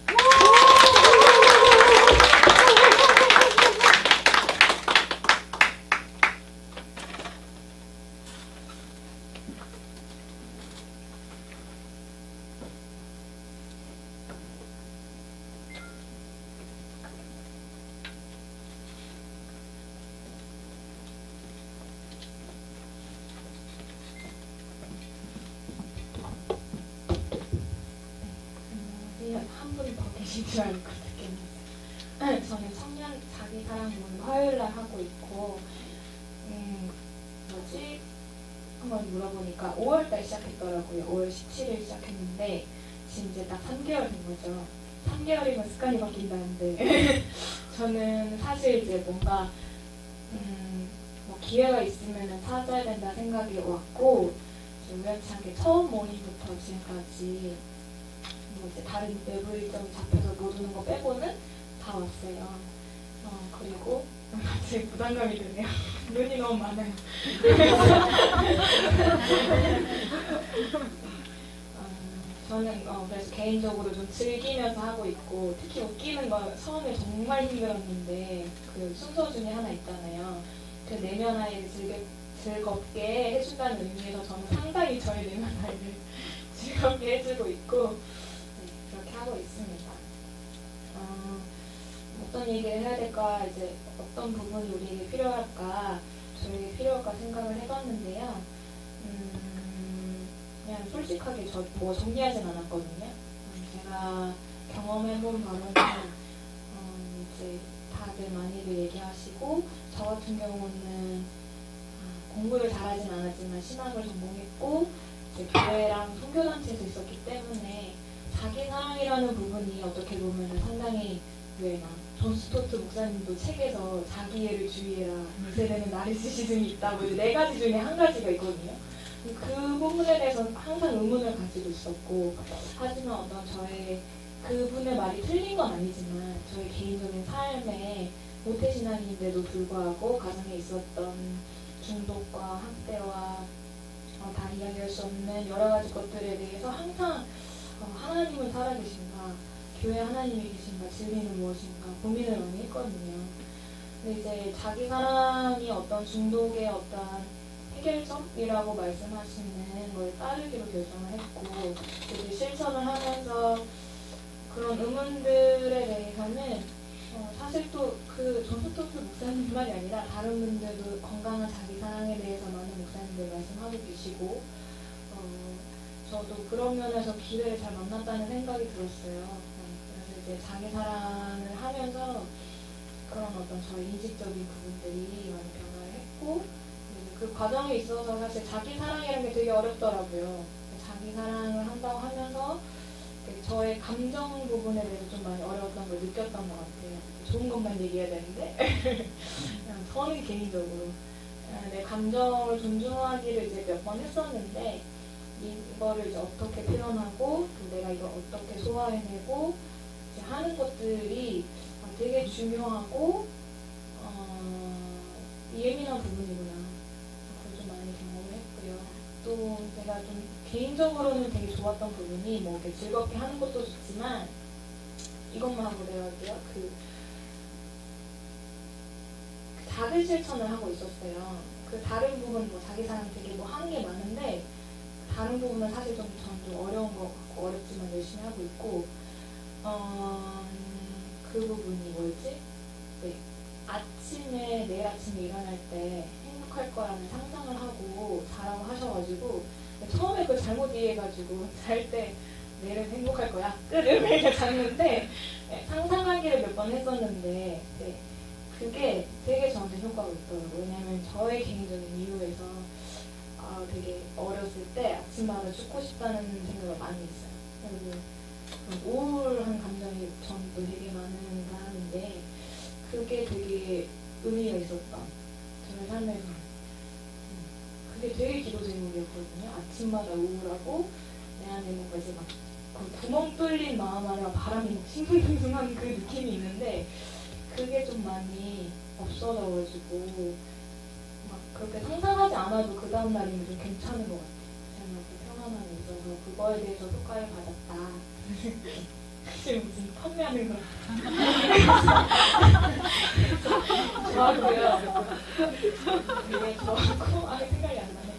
B: 한 분이 더 계신 줄 알고 듣겠는데 저는 청년 자기 사랑 모임 화요일날 하고 있고 뭐지? 한번 물어보니까 5월달 시작했더라고요. 5월 17일 시작했는데 지금 이제 딱 3개월 된 거죠. 3개월이면 습관이 바뀐다는데 저는 사실 이제 뭔가 뭐 기회가 있으면 찾아야 된다 생각이 왔고 우연치 않게 처음 모임부터 지금까지 뭐 이제 다른 외부 일정이 잡혀서 못 오는 거 빼고는 다 왔어요. 그리고 갑자기 부담감이 드네요. 눈이 너무 많아요. 저는 그래서 개인적으로 좀 즐기면서 하고 있고 특히 웃기는 거 처음에 정말 힘들었는데 그 순서 중에 하나 있잖아요. 그 내면 아이를 즐겁게 해준다는 의미에서 저는 상당히 저의 내면 아이를 즐겁게 해주고 있고 그렇게 하고 있습니다. 어떤 얘기를 해야 될까, 이제 어떤 부분이 우리에게 필요할까, 저에게 필요할까 생각을 해봤는데요. 그냥 솔직하게 뭐 정리하진 않았거든요. 제가 경험해본 바로는 이제 다들 많이들 얘기하시고 저 같은 경우는 공부를 잘하진 않았지만 신학을 전공했고 이제 교회랑 선교단체에서 있었기 때문에 자기 사랑이라는 부분이 어떻게 보면 상당히 존 스토트 목사님도 책에서 자기애를 주의해라, 이 세대는 나르시시즘이 있다, 뭐 4가지 중에 한 가지가 있거든요. 그 부분에 대해서 항상 의문을 가지고 있었고, 하지만 어떤 저의 그분의 말이 틀린 건 아니지만 저의 개인적인 삶에 모태신앙인데도 불구하고 가정에 있었던 중독과 학대와 다 이야기할 수 없는 여러 가지 것들에 대해서 항상 하나님은 살아계신가, 교회 하나님이 계신가, 진리는 무엇인가 고민을 많이 했거든요. 근데 이제 자기 사랑이 어떤 중독의 어떤 해결점이라고 말씀하시는 걸 따르기로 결정을 했고, 이제 실천을 하면서 그런 의문들에 대해서는 사실 또 그 존 스토트 목사님만이 아니라 다른 분들도 건강한 자기 사랑에 대해서 많은 목사님들 말씀하고 계시고, 저도 그런 면에서 기회를 잘 만났다는 생각이 들었어요. 그래서 이제 자기 사랑을 하면서 그런 어떤 저의 인식적인 부분들이 많이 변화를 했고, 그 과정에 있어서 사실 자기 사랑이라는 게 되게 어렵더라고요. 자기 사랑을 한다고 하면서 저의 감정 부분에 대해서 좀 많이 어려웠던 걸 느꼈던 것 같아요. 좋은 것만 얘기해야 되는데 저는 개인적으로 내 감정을 존중하기를 이제 몇 번 했었는데 이거를 이제 어떻게 표현하고 또 내가 이걸 어떻게 소화해내고 이제 하는 것들이 되게 중요하고 예민한 부분이구나. 그걸 좀 많이 경험을 했고요. 또 제가 좀 개인적으로는 되게 좋았던 부분이 뭐 이렇게 즐겁게 하는 것도 좋지만 이것만 하고 내가요 그 작은 실천을 하고 있었어요. 그 다른 부분 뭐 자기 사랑 되게 뭐 하는 게 많은데 다른 부분은 사실 전 좀 어려운 것 같고 어렵지만 열심히 하고 있고 그 부분이 뭐였지? 네. 아침에 내일 아침에 일어날 때 행복할 거라는 상상을 하고 자라고 하셔가지고 처음에 그걸 잘못 이해해가지고 잘 때 내일은 행복할 거야 끝 이렇게 잤는데 상상하기를 몇 번 했었는데 그게 되게 저한테 효과가 있더라고요. 왜냐면 저의 개인적인 이유에서 되게 어렸을 때 아침마다 죽고 싶다는 생각을 많이 했어요. 그리고 우울한 감정이 저도 되게 많은 사람인데 그게 되게 의미가 있었던 저의 삶에서 그게 되게 기도 제목이었거든요. 아침마다 우울하고 내 안에 뭔가 이제 막 그 구멍 뚫린 마음 안에 바람이 막 싱숭생숭한 그 느낌이 있는데 그게 좀 많이 없어져가지고 막 그렇게 상상하지 않아도 그 다음 날이면 좀 괜찮은 것 같아요. 정말 편안함이 있어서 그거에 대해서 효과를 받았다. 지금 무슨 판매하는 거 좋아하고요. 이게 좋아하고 생각이 안 나네.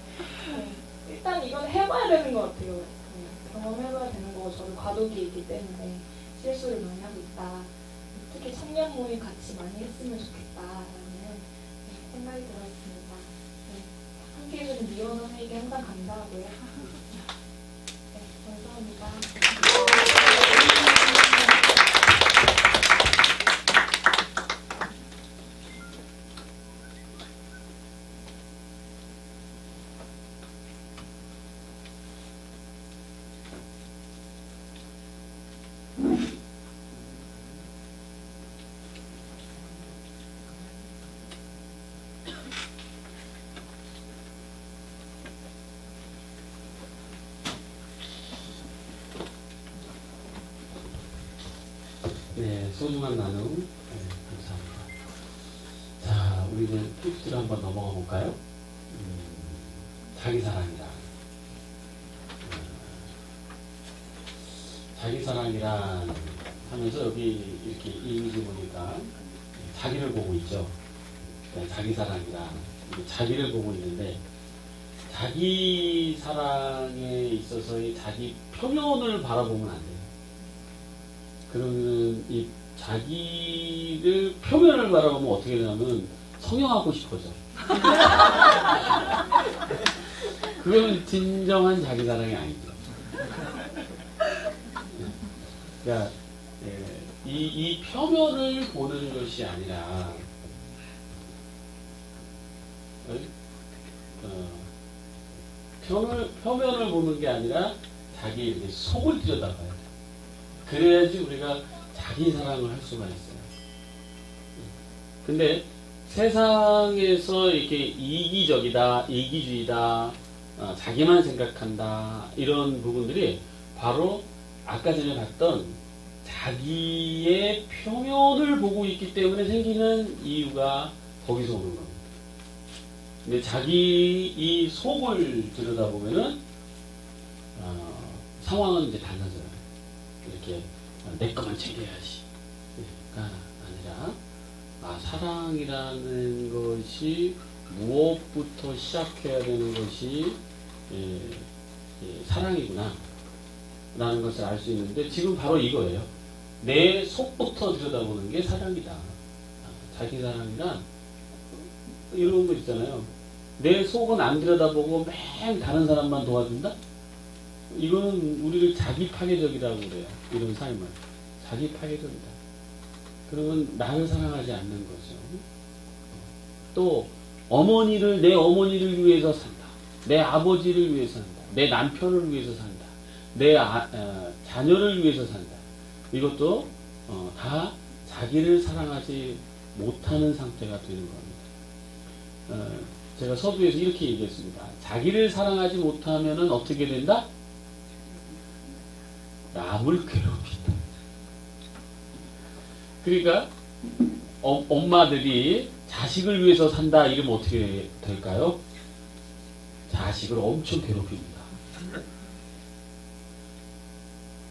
B: 일단 이건 해봐야 되는 것 같아요. 경험해봐야 되는 거고 저도 과도기에 있기 때문에 실수를 많이 하고 있다. 특히 청년 모임 같이 많이 했으면 좋겠다라는 생각이 들었습니다. 함께 해주는 미원 선생님께 항상 감사하고요. 네, 감사합니다.
A: 네, 소중한 나눔. 네, 감사합니다. 자, 우리는 퀴즈로 한번 넘어가 볼까요? 자기사랑이란. 자기사랑이란 하면서 여기 이렇게 이미지 보니까 자기를 보고 있죠. 네, 자기사랑이란. 자기를 보고 있는데, 자기 사랑에 있어서의 자기 표면을 바라보면 안 돼요. 그러면 이 자기를 표면을 바라보면 어떻게 되냐면 성형하고 싶어져. 그건 진정한 자기 사랑이 아니죠. 그러니까 이 표면을 보는 것이 아니라 표면을 보는 게 아니라 자기 이렇게 속을 들여다봐야 돼. 그래야지 우리가 자기 사랑을 할 수가 있어요. 근데 세상에서 이렇게 이기적이다, 이기주의다, 자기만 생각한다, 이런 부분들이 바로 아까 전에 봤던 자기의 표면을 보고 있기 때문에 생기는 이유가 거기서 오는 겁니다. 근데 자기 이 속을 들여다보면은, 상황은 이제 달라져요. 이렇게 내 것만 챙겨야지 가 아니라 사랑이라는 것이 무엇부터 시작해야 되는 것이 사랑이구나 라는 것을 알 수 있는데 지금 바로 이거예요. 내 속부터 들여다보는 게 사랑이다. 자기 사랑이란 이런 거 있잖아요. 내 속은 안 들여다보고 맨 다른 사람만 도와준다? 이거는 우리를 자기 파괴적이라고 그래요. 이런 삶을. 자기 파괴적이다. 그러면 나를 사랑하지 않는 거죠. 또 내 어머니를 위해서 산다. 내 아버지를 위해서 산다. 내 남편을 위해서 산다. 내 자녀를 위해서 산다. 이것도 다 자기를 사랑하지 못하는 상태가 되는 겁니다. 제가 서두에서 이렇게 얘기했습니다. 자기를 사랑하지 못하면 어떻게 된다? 남을 괴롭힌다. 그러니까 엄마들이 자식을 위해서 산다 이러면 어떻게 될까요? 자식을 엄청 괴롭힙니다.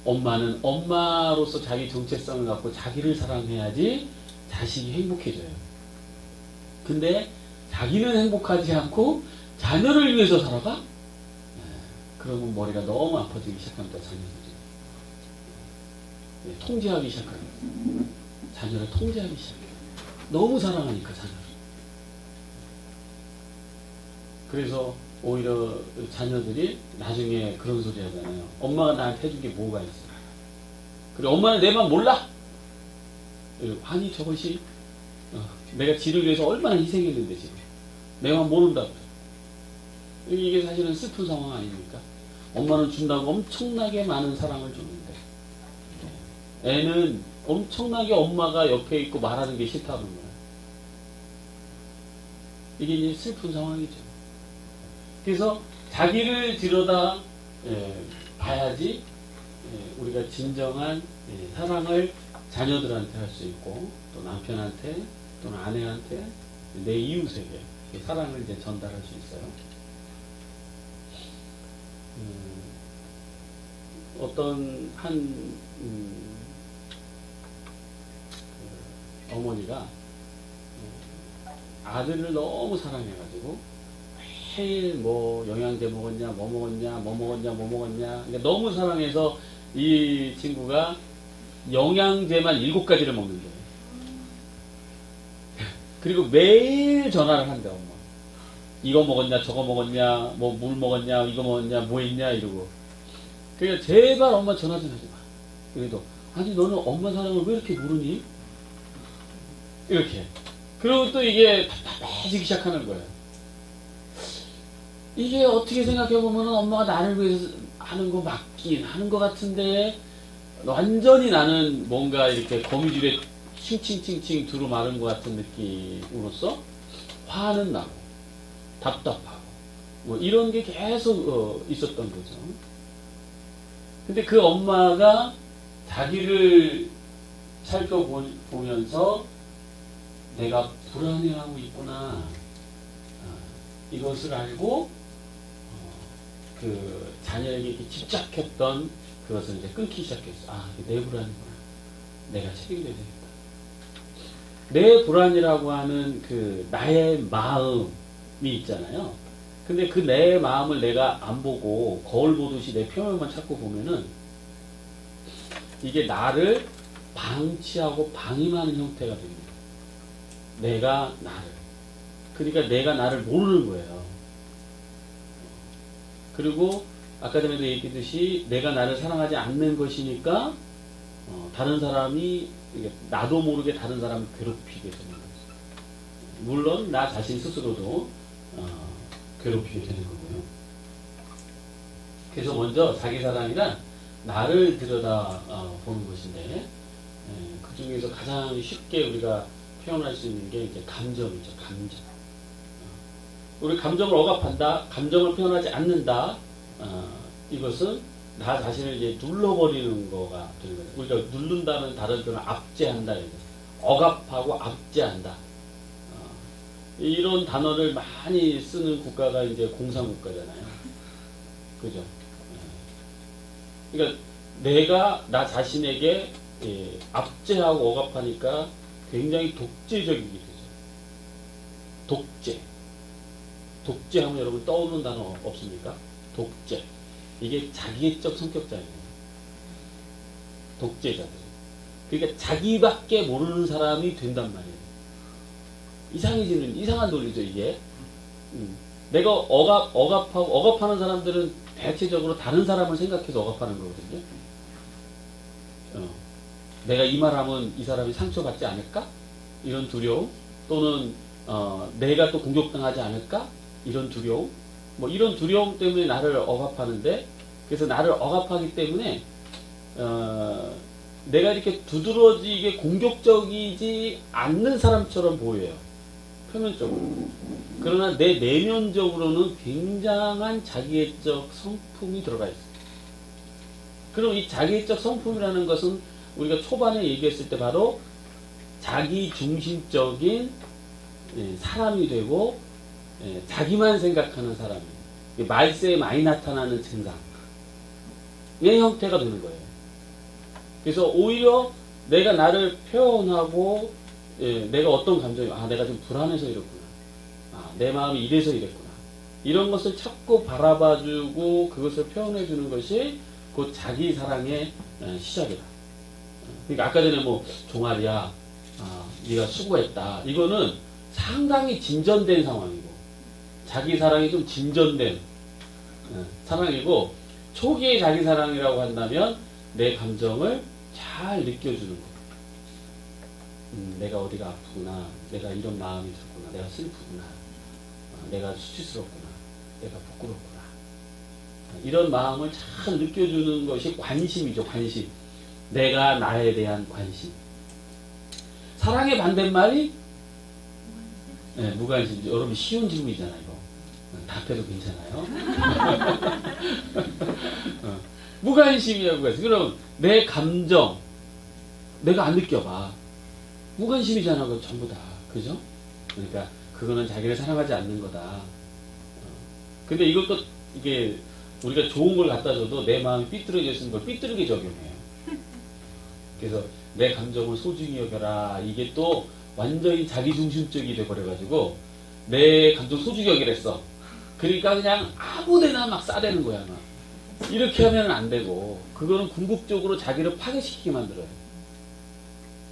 A: 엄마는 엄마로서 자기 정체성을 갖고 자기를 사랑해야지 자식이 행복해져요. 근데 자기는 행복하지 않고 자녀를 위해서 살아가? 그러면 머리가 너무 아파지기 시작합니다. 자녀들이. 통제하기 시작합니다. 자녀를 통제하기 시작해요. 너무 사랑하니까 자녀를. 그래서 오히려 자녀들이 나중에 그런 소리 하잖아요. 엄마가 나한테 해준 게 뭐가 있어? 그리고 엄마는 내 맘 몰라? 아니 저것이 내가 지를 위해서 얼마나 희생했는데 지금 내 맘 모른다고. 이게 사실은 슬픈 상황 아닙니까? 엄마는 준다고 엄청나게 많은 사랑을 줬는데 애는 엄청나게 엄마가 옆에 있고 말하는 게 싫다는 거예요. 이게 이제 슬픈 상황이죠. 그래서 자기를 들여다 봐야지 우리가 진정한 사랑을 자녀들한테 할 수 있고 또 남편한테 또는 아내한테 내 이웃에게 사랑을 이제 전달할 수 있어요. 어떤 한 어머니가 아들을 너무 사랑해가지고 매일 뭐 영양제 먹었냐, 뭐 먹었냐, 뭐 먹었냐, 뭐 먹었냐. 그러니까 너무 사랑해서 이 친구가 영양제만 7가지를 먹는 거예요. 그리고 매일 전화를 한대, 엄마. 이거 먹었냐, 저거 먹었냐, 뭐 물 먹었냐, 이거 먹었냐, 뭐 했냐, 이러고. 그러니까 제발 엄마 전화 좀 하지 마. 그래도, 아니, 너는 엄마 사랑을 왜 이렇게 모르니? 이렇게. 그리고 또 이게 답답해지기 시작하는 거예요. 이게 어떻게 생각해보면 엄마가 나를 위해서 하는 거 맞긴 하는 것 같은데, 완전히 나는 뭔가 이렇게 거미줄에 칭칭칭칭 두루마른 것 같은 느낌으로써 화는 나고, 답답하고, 뭐 이런 게 계속 있었던 거죠. 근데 그 엄마가 자기를 살펴보면서 내가 불안해하고 있구나. 이것을 알고 그 자녀에게 이렇게 집착했던 그것을 이제 끊기 시작했어. 아, 이게 내 불안이구나. 내가 책임져야 되겠다. 내 불안이라고 하는 그 나의 마음이 있잖아요. 근데 그 내 마음을 내가 안 보고 거울 보듯이 내 표면만 찾고 보면은 이게 나를 방치하고 방임하는 형태가 됩니다. 내가 나를. 그러니까 내가 나를 모르는 거예요. 그리고 아까 전에도 얘기했듯이 내가 나를 사랑하지 않는 것이니까 다른 사람이 나도 모르게 다른 사람을 괴롭히게 되는 거죠. 물론 나 자신 스스로도 괴롭히게 되는 거고요. 그래서 먼저 자기 사랑이란 나를 들여다 보는 것인데 그 중에서 가장 쉽게 우리가 표현할 수 있는 게 이제 감정이죠. 감정. 우리 감정을 억압한다, 감정을 표현하지 않는다. 이것은 나 자신을 이제 눌러버리는 거가 되는 거예요. 우리가 누른다는 다른 표현은 압제한다. 억압하고 압제한다. 이런 단어를 많이 쓰는 국가가 이제 공산국가잖아요. 그죠? 그러니까 내가 나 자신에게 압제하고 억압하니까 굉장히 독재적이게 되죠. 독재. 독재하면 여러분 떠오르는 단어 없습니까? 독재. 이게 자기애적 성격자예요. 독재자들. 그러니까 자기밖에 모르는 사람이 된단 말이에요. 이상한 논리죠, 이게. 내가 억압하는 사람들은 대체적으로 다른 사람을 생각해서 억압하는 거거든요. 내가 이 말하면 이 사람이 상처받지 않을까? 이런 두려움. 또는, 내가 또 공격당하지 않을까? 이런 두려움. 뭐 이런 두려움 때문에 나를 억압하는데, 그래서 나를 억압하기 때문에, 내가 이렇게 두드러지게 공격적이지 않는 사람처럼 보여요. 표면적으로. 그러나 내 내면적으로는 굉장한 자기애적 성품이 들어가 있어요. 그럼 이 자기애적 성품이라는 것은 우리가 초반에 얘기했을 때 바로 자기 중심적인 사람이 되고 자기만 생각하는 사람이에요. 말세에 많이 나타나는 증상의 형태가 되는 거예요. 그래서 오히려 내가 나를 표현하고 내가 어떤 감정이 내가 좀 불안해서 이렇구나. 내 마음이 이래서 이랬구나. 이런 것을 자꾸 바라봐주고 그것을 표현해주는 것이 곧 자기 사랑의 시작이다. 그러니까 아까 전에 뭐 종아리야, 네가 수고했다. 이거는 상당히 진전된 상황이고 자기 사랑이 좀 진전된 사랑이고 초기의 자기 사랑이라고 한다면 내 감정을 잘 느껴주는 거. 내가 어디가 아프구나. 내가 이런 마음이 들구나. 내가 슬프구나. 내가 수치스럽구나. 내가 부끄럽구나. 이런 마음을 잘 느껴주는 것이 관심이죠. 관심. 내가 나에 대한 관심. 사랑의 반대말이 무관심. 여러분 쉬운 질문이잖아요. 이거. 답해도 괜찮아요. 무관심이야 무관심. 그럼 내 감정 내가 안 느껴봐. 무관심이잖아, 그 전부 다. 그죠? 그러니까 그거는 자기를 사랑하지 않는 거다. 근데 이것도 이게 우리가 좋은 걸 갖다 줘도 내 마음이 삐뚤어져 있는 걸 삐뚤게 적용해요. 그래서 내 감정을 소중히 여겨라. 이게 또 완전히 자기중심적이 돼버려가지고 내 감정 소중히 여기랬어. 그러니까 그냥 아무데나 막 싸대는 거야. 막. 이렇게 하면 안 되고 그거는 궁극적으로 자기를 파괴시키게 만들어요.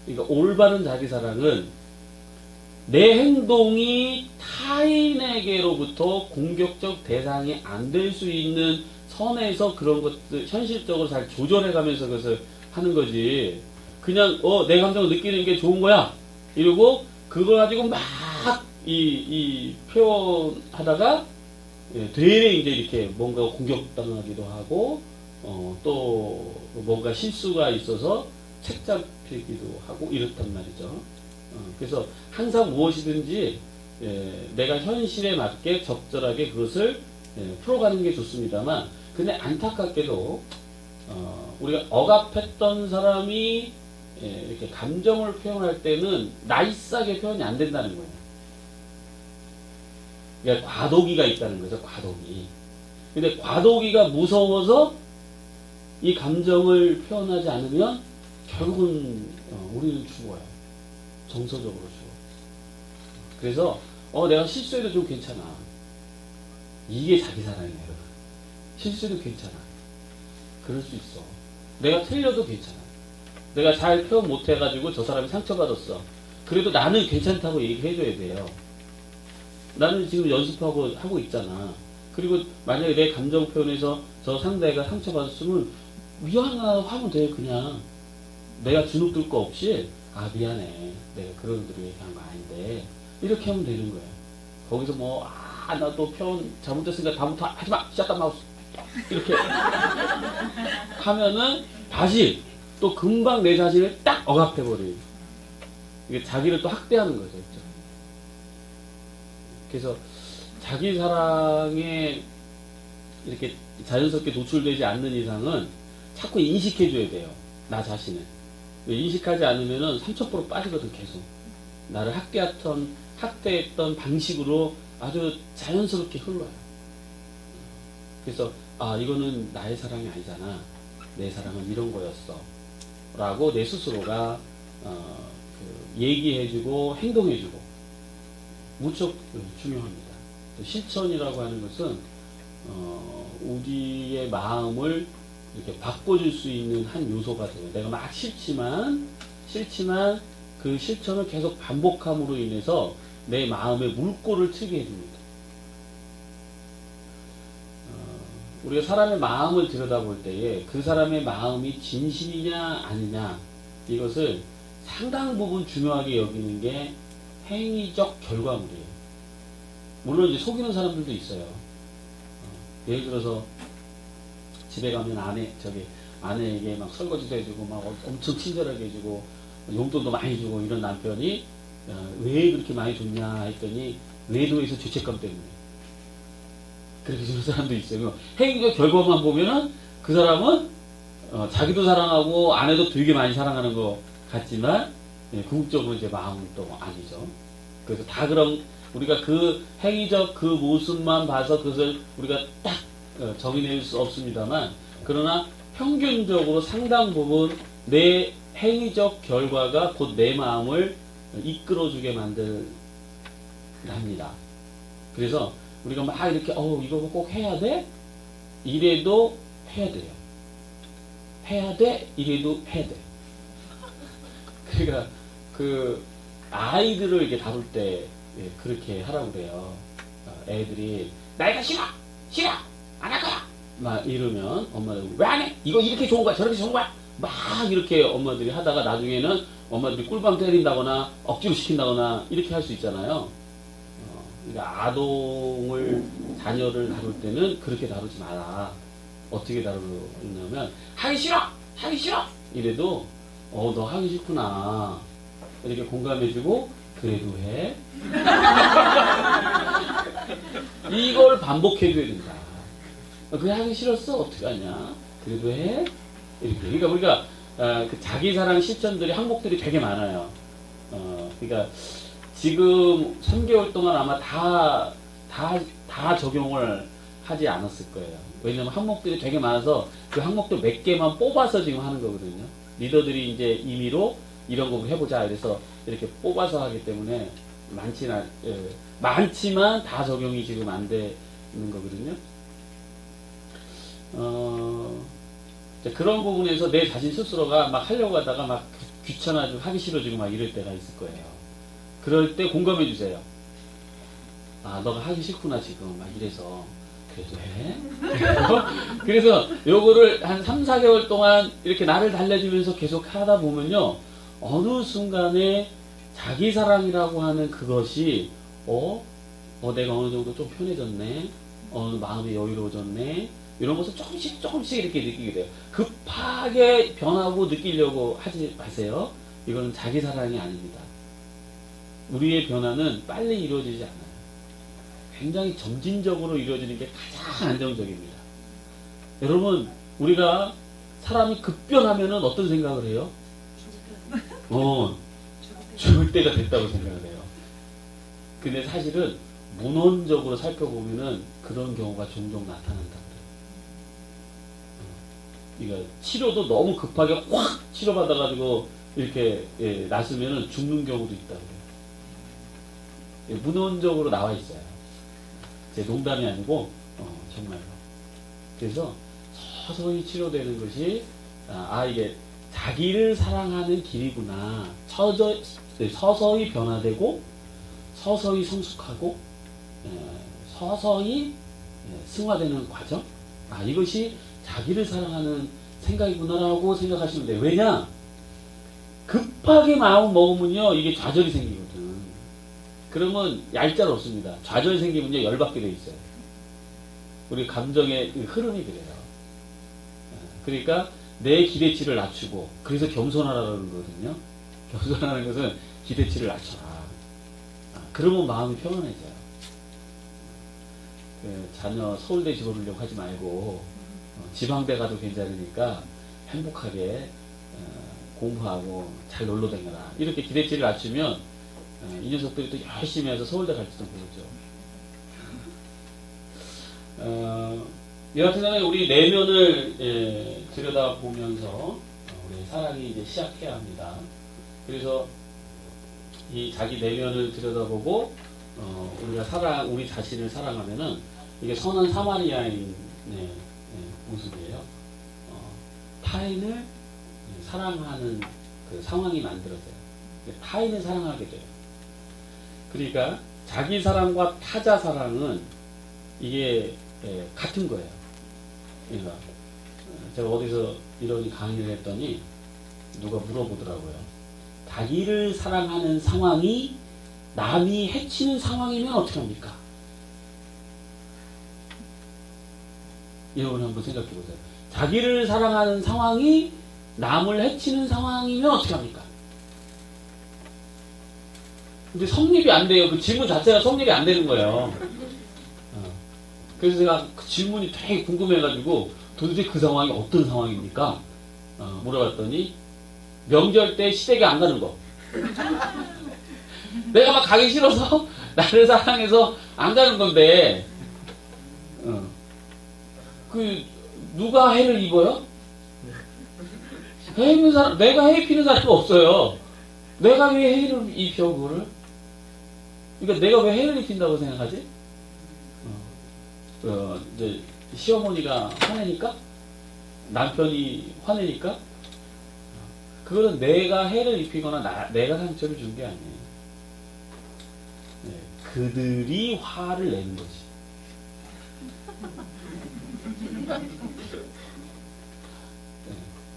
A: 그러니까 올바른 자기사랑은 내 행동이 타인에게로부터 공격적 대상이 안 될 수 있는 선에서 그런 것들 현실적으로 잘 조절해 가면서 그것을 하는 거지. 그냥 내 감정을 느끼는 게 좋은 거야 이러고 그거 가지고 막 이 표현하다가 되레 이제 이렇게 뭔가 공격당하기도 하고 또 뭔가 실수가 있어서 책 잡히기도 하고 이렇단 말이죠. 그래서 항상 무엇이든지 내가 현실에 맞게 적절하게 그것을 풀어가는 게 좋습니다만, 근데 안타깝게도 우리가 억압했던 사람이 이렇게 감정을 표현할 때는 나이스하게 표현이 안 된다는 거예요. 그러니까 과도기가 있다는 거죠. 과도기. 근데 과도기가 무서워서 이 감정을 표현하지 않으면 결국은 우리는 죽어요. 정서적으로 죽어. 그래서 내가 실수해도 좀 괜찮아. 이게 자기 사랑이에요. 실수해도 괜찮아. 그럴 수 있어. 내가 틀려도 괜찮아. 내가 잘 표현 못해가지고 저 사람이 상처받았어. 그래도 나는 괜찮다고 얘기해줘야 돼요. 나는 지금 연습하고 하고 있잖아. 그리고 만약에 내 감정 표현에서 저 상대가 상처받았으면 미안하다고 하면 돼. 그냥 내가 주눅 들 거 없이 미안해. 내가 그런 의도로 얘기한 거 아닌데 이렇게 하면 되는 거예요. 거기서 나 또 표현 잘못했으니까 다음부터 하지마. 샷다 마우스 이렇게 하면은 다시 또 금방 내 자신을 딱 억압해버려요. 이게 자기를 또 학대하는 거죠. 그렇죠? 그래서 자기 사랑에 이렇게 자연스럽게 노출되지 않는 이상은 자꾸 인식해줘야 돼요. 나 자신을. 인식하지 않으면은 3000% 빠지거든, 계속. 나를 학대했던 방식으로 아주 자연스럽게 흘러요. 그래서, 이거는 나의 사랑이 아니잖아. 내 사랑은 이런 거였어. 라고 내 스스로가, 얘기해주고, 행동해주고, 무척 중요합니다. 실천이라고 하는 것은, 우리의 마음을 이렇게 바꿔줄 수 있는 한 요소가 돼요. 내가 막 싫지만 그 실천을 계속 반복함으로 인해서 내 마음의 물꼬를 트게 해줍니다. 우리가 사람의 마음을 들여다볼 때에 그 사람의 마음이 진실이냐 아니냐 이것을 상당 부분 중요하게 여기는 게 행위적 결과물이에요. 물론 이제 속이는 사람들도 있어요. 예를 들어서 집에 가면 아내에게 막 설거지도 해주고 막 엄청 친절하게 해주고 용돈도 많이 주고 이런 남편이 왜 그렇게 많이 줬냐 했더니 외도에서 죄책감 때문에 그렇게 주는 사람도 있어요. 행위적 결과만 보면은 그 사람은 자기도 사랑하고 아내도 되게 많이 사랑하는 것 같지만 궁극적으로 이제 마음은 또 아니죠. 그래서 다 그럼 우리가 그 행위적 그 모습만 봐서 그것을 우리가 딱 정의낼 수 없습니다만, 그러나 평균적으로 상당 부분 내 행위적 결과가 곧 내 마음을 이끌어주게 만듭니다. 그래서 우리가 막 이렇게 이거 꼭 해야 돼? 이래도 해야 돼요. 해야 돼? 이래도 해야 돼. 그러니까 그 아이들을 이렇게 다룰 때 그렇게 하라고 그래요. 애들이 나 이거 싫어! 안 할 거야! 막 이러면 엄마들 왜 안 해? 이거 이렇게 좋은 거야? 저렇게 좋은 거야? 막 이렇게 엄마들이 하다가 나중에는 엄마들이 꿀밤 때린다거나 억지로 시킨다거나 이렇게 할 수 있잖아요. 그러니까 자녀를 다룰 때는 그렇게 다루지 마라. 어떻게 다루냐면 하기 싫어! 이래도 너 하기 싫구나 이렇게 공감해주고 그래도 해. 이걸 반복해줘야 된다. 그게 하기 싫었어? 어떻게 하냐? 그래도 해? 이렇게. 그러니까 우리가 그 자기 사랑 실천들이 항목들이 되게 많아요. 그러니까 지금 3개월 동안 아마 다 적용을 하지 않았을 거예요. 왜냐면 항목들이 되게 많아서 그 항목들 몇 개만 뽑아서 지금 하는 거거든요. 리더들이 이제 임의로 이런 거 해보자 이래서 이렇게 뽑아서 하기 때문에 많지만 다 적용이 지금 안 되는 거거든요. 이제 그런 부분에서 내 자신 스스로가 막 하려고 하다가 막 귀찮아지고 하기 싫어지고 막 이럴 때가 있을 거예요. 그럴 때 공감해 주세요. 아, 너가 하기 싫구나 지금 막 이래서 그래도 해? 그래서 요거를 한 3, 4개월 동안 이렇게 나를 달래주면서 계속 하다 보면요, 어느 순간에 자기 사랑이라고 하는 그것이 내가 어느 정도 좀 편해졌네, 마음이 여유로워졌네, 이런 것을 조금씩 이렇게 느끼게 돼요. 급하게 변하고 느끼려고 하지 마세요. 이거는 자기 사랑이 아닙니다. 우리의 변화는 빨리 이루어지지 않아요. 굉장히 점진적으로 이루어지는 게 가장 안정적입니다. 여러분, 우리가 사람이 급변하면은 어떤 생각을 해요? 죽을 때가 됐다고 생각을 해요. 근데 사실은 문헌적으로 살펴보면은 그런 경우가 종종 나타난다 그래요. 그러니까 치료도 너무 급하게 확 치료받아가지고 이렇게 났으면은 죽는 경우도 있다고 그래요. 문헌적으로 나와 있어요. 제 농담이 아니고 정말로. 그래서 서서히 치료되는 것이 이게 자기를 사랑하는 길이구나. 서서히 변화되고 서서히 성숙하고 서서히 승화되는 과정. 이것이 자기를 사랑하는 생각이구나라고 생각하시면 돼요. 왜냐? 급하게 마음 먹으면요, 이게 좌절이 생기거든. 그러면 얄짤 없습니다. 좌절 생기면요, 열받게 돼 있어요. 우리 감정의 흐름이 그래요. 그러니까 내 기대치를 낮추고, 그래서 겸손하라는 거거든요. 겸손하는 것은 기대치를 낮춰라. 그러면 마음이 평안해져요. 자녀 서울대 집어넣으려고 하지 말고 지방대 가도 괜찮으니까 행복하게 공부하고 잘 놀러 다녀라. 이렇게 기대치를 낮추면 이 녀석들이 또 열심히 해서 서울대 갈지도 모르죠. 여하튼 간에 우리 내면을 들여다보면서 우리 사랑이 이제 시작해야 합니다. 그래서 이 자기 내면을 들여다보고 우리가 우리 자신을 사랑하면은 이게 선한 사마리아인의 모습이에요. 타인을 사랑하는 그 상황이 만들어져요. 타인을 사랑하게 돼요. 그러니까 자기 사랑과 타자 사랑은 이게 같은 거예요. 그러니까 제가 어디서 이런 강의를 했더니 누가 물어보더라고요. 자기를 사랑하는 상황이 남이 해치는 상황이면 어떻게 합니까? 여러분 한번 생각해 보세요. 자기를 사랑하는 상황이 남을 해치는 상황이면 어떻게 합니까? 근데 성립이 안 돼요. 그 질문 자체가 성립이 안 되는 거예요. 그래서 제가 그 질문이 되게 궁금해가지고 도대체 그 상황이 어떤 상황입니까? 물어봤더니 명절 때 시댁에 안 가는 거. 내가 막 가기 싫어서 나를 사랑해서 안 가는 건데 그 누가 해를 입어요? 해 입는 사람, 내가 해 입히는 사람이 없어요. 내가 왜 해를 입혀 그거를? 그러니까 내가 왜 해를 입힌다고 생각하지? 이제 시어머니가 화내니까? 남편이 화내니까? 그거는 내가 해를 입히거나 내가 상처를 준 게 아니에요. 그들이 화를 내는 거지.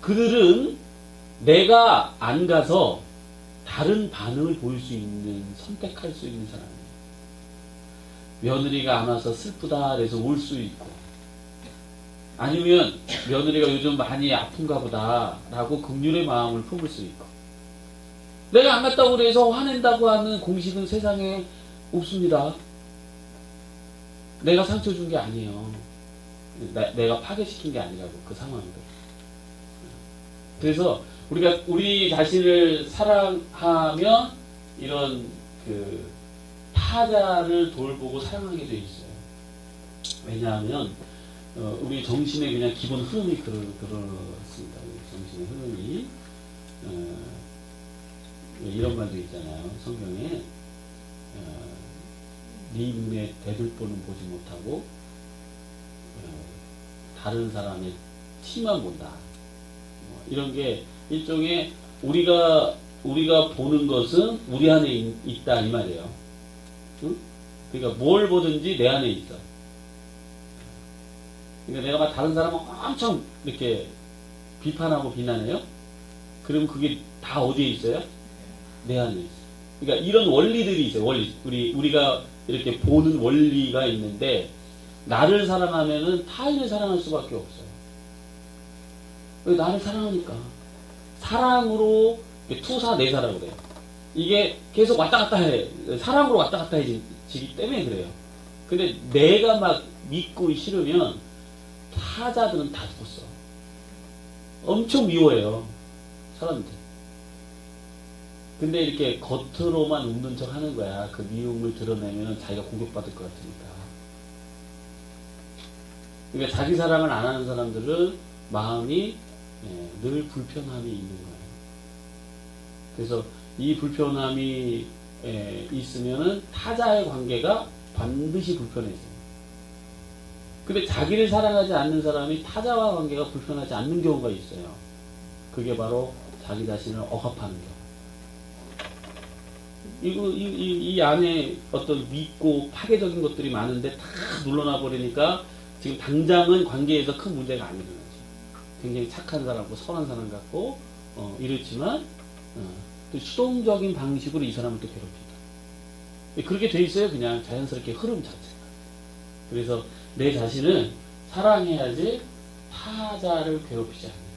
A: 그들은 내가 안 가서 다른 반응을 보일 수 있는, 선택할 수 있는 사람이에요. 며느리가 안 와서 슬프다 그래서 울 수 있고, 아니면 며느리가 요즘 많이 아픈가 보다 라고 긍휼의 마음을 품을 수 있고, 내가 안 갔다고 그래서 화낸다고 하는 공식은 세상에 없습니다. 내가 상처 준 게 아니에요. 내가 파괴시킨 게 아니라고, 그 상황도. 그래서 우리가 우리 자신을 사랑하면 이런 그 타자를 돌보고 사랑하게 돼 있어요. 왜냐하면 우리 정신의 그냥 기본 흐름이 그렇습니다. 정신의 흐름이 이런 말도 있잖아요. 성경에 네 눈에 대들보는 보지 못하고 다른 사람의 티만 본다. 이런 게 일종의 우리가 보는 것은 우리 안에 있다 이 말이에요. 응? 그러니까 뭘 보든지 내 안에 있어. 그러니까 내가 막 다른 사람을 엄청 이렇게 비판하고 비난해요. 그럼 그게 다 어디에 있어요? 내 안에 있어. 그러니까 이런 원리들이 있어요. 원리. 우리가 이렇게 보는 원리가 있는데 나를 사랑하면은 타인을 사랑할 수밖에 없어요. 왜 나를 사랑하니까. 사랑으로 투사내사라고 그래요. 이게 계속 왔다 갔다 해. 사랑으로 왔다 갔다 해지기 때문에 그래요. 근데 내가 막 믿고 싫으면 타자들은 다 죽었어. 엄청 미워해요. 사람들. 근데 이렇게 겉으로만 웃는 척 하는 거야. 그 미움을 드러내면 자기가 공격받을 것 같으니까. 그러니까 자기 사랑을 안 하는 사람들은 마음이 늘 불편함이 있는 거예요. 그래서 이 불편함이 있으면은 타자의 관계가 반드시 불편해져요. 근데 자기를 사랑하지 않는 사람이 타자와 관계가 불편하지 않는 경우가 있어요. 그게 바로 자기 자신을 억압하는 경우. 이 안에 어떤 믿고 파괴적인 것들이 많은데 다 눌러놔 버리니까 지금 당장은 관계에서 큰 문제가 안 일어나죠. 굉장히 착한 사람고 선한 사람 같고 이렇지만 또 수동적인 방식으로 이 사람을 또 괴롭힌다. 그렇게 돼 있어요. 그냥 자연스럽게 흐름 자체가. 그래서 내 자신을 사랑해야지 타자를 괴롭히지 않는다.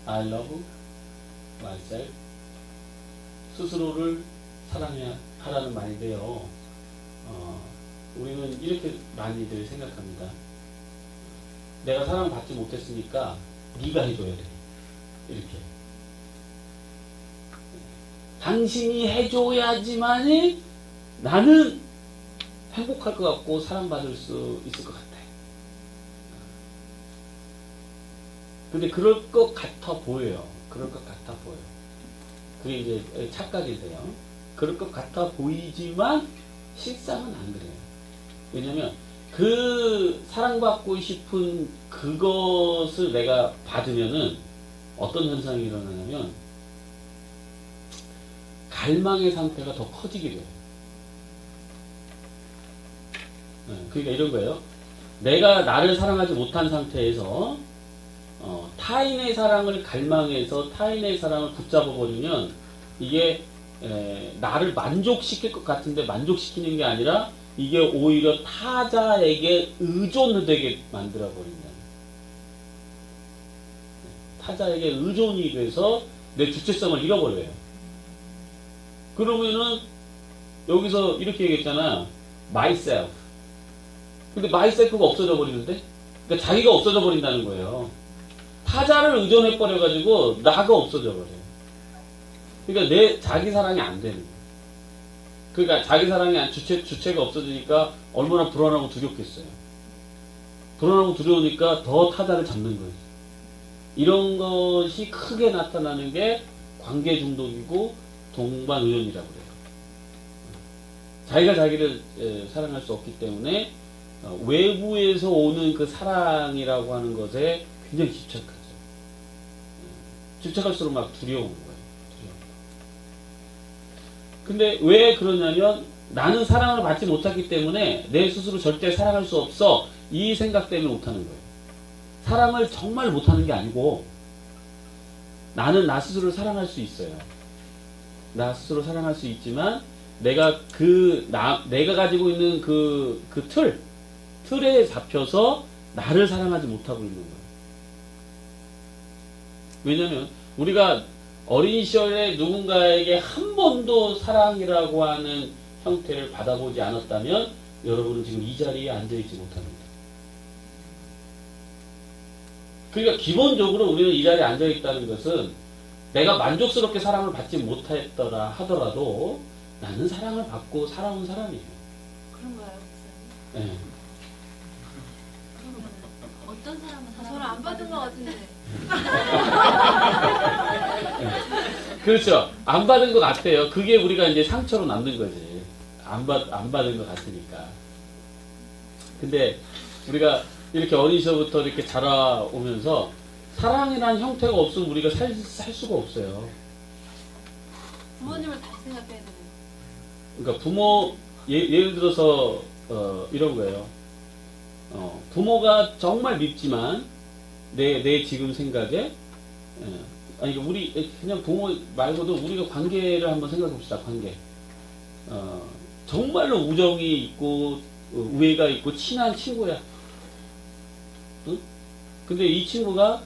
A: I love myself. 스스로를 사랑해야 하라는 말인데요. 우리는 이렇게 많이들 생각합니다. 내가 사랑받지 못했으니까 네가 해줘야 돼. 이렇게. 당신이 해줘야지만이 나는 행복할 것 같고 사랑받을 수 있을 것 같아. 근데 그럴 것 같아 보여요. 그럴 것 같아 보여요. 그게 이제 착각이세요. 그럴 것 같아 보이지만 실상은 안 그래요. 왜냐면 그 사랑받고 싶은 그것을 내가 받으면은 어떤 현상이 일어나냐면 갈망의 상태가 더 커지게 돼요. 그러니까 이런 거예요. 내가 나를 사랑하지 못한 상태에서 타인의 사랑을 갈망해서 타인의 사랑을 붙잡아버리면 이게 나를 만족시킬 것 같은데 만족시키는 게 아니라 이게 오히려 타자에게 의존되게 만들어버린다. 타자에게 의존이 돼서 내 주체성을 잃어버려요. 그러면은 여기서 이렇게 얘기했잖아. myself. 근데 myself가 없어져 버리는데? 그러니까 자기가 없어져 버린다는 거예요. 타자를 의존해 버려가지고 나가 없어져 버려요. 그러니까 내 자기 사랑이 안 되는 거예요. 그러니까 자기 사랑이 주체가 없어지니까 얼마나 불안하고 두렵겠어요. 불안하고 두려우니까 더 타자를 잡는 거예요. 이런 것이 크게 나타나는 게 관계 중독이고 동반의존이라고 그래요. 자기가 자기를 사랑할 수 없기 때문에 외부에서 오는 그 사랑이라고 하는 것에 굉장히 집착하죠. 집착할수록 막 두려운 거예요. 근데 왜 그러냐면 나는 사랑을 받지 못했기 때문에 내 스스로 절대 사랑할 수 없어. 이 생각 때문에 못하는 거예요. 사랑을 정말 못하는 게 아니고 나는 나 스스로를 사랑할 수 있어요. 나 스스로 사랑할 수 있지만 내가 내가 가지고 있는 그 틀에 잡혀서 나를 사랑하지 못하고 있는 거예요. 왜냐면 우리가 어린 시절에 누군가에게 한 번도 사랑이라고 하는 형태를 받아보지 않았다면 여러분은 지금 이 자리에 앉아있지 못합니다. 그러니까 기본적으로 우리는 이 자리에 앉아 있다는 것은 내가 만족스럽게 사랑을 받지 못했더라 하더라도 나는 사랑을 받고 살아온 사람이에요.
G: 그런가요, 목사님?
A: 예.
G: 그러면 어떤 사람은 저를 안 받은 것 같은데.
A: 그렇죠. 안 받은 것 같아요. 그게 우리가 이제 상처로 남는 거지. 안 받은 것 같으니까. 근데 우리가 이렇게 어린 시절부터 이렇게 자라오면서 사랑이라는 형태가 없으면 우리가 살 수가 없어요.
G: 부모님을 다시 생각해야 되네요.
A: 그러니까 부모, 예를 들어서, 이런 거예요. 부모가 정말 밉지만, 내 지금 생각에, 아니, 우리, 그냥 부모 말고도 우리가 관계를 한번 생각해 봅시다, 관계. 정말로 우정이 있고, 우애가 있고, 친한 친구야. 응? 근데 이 친구가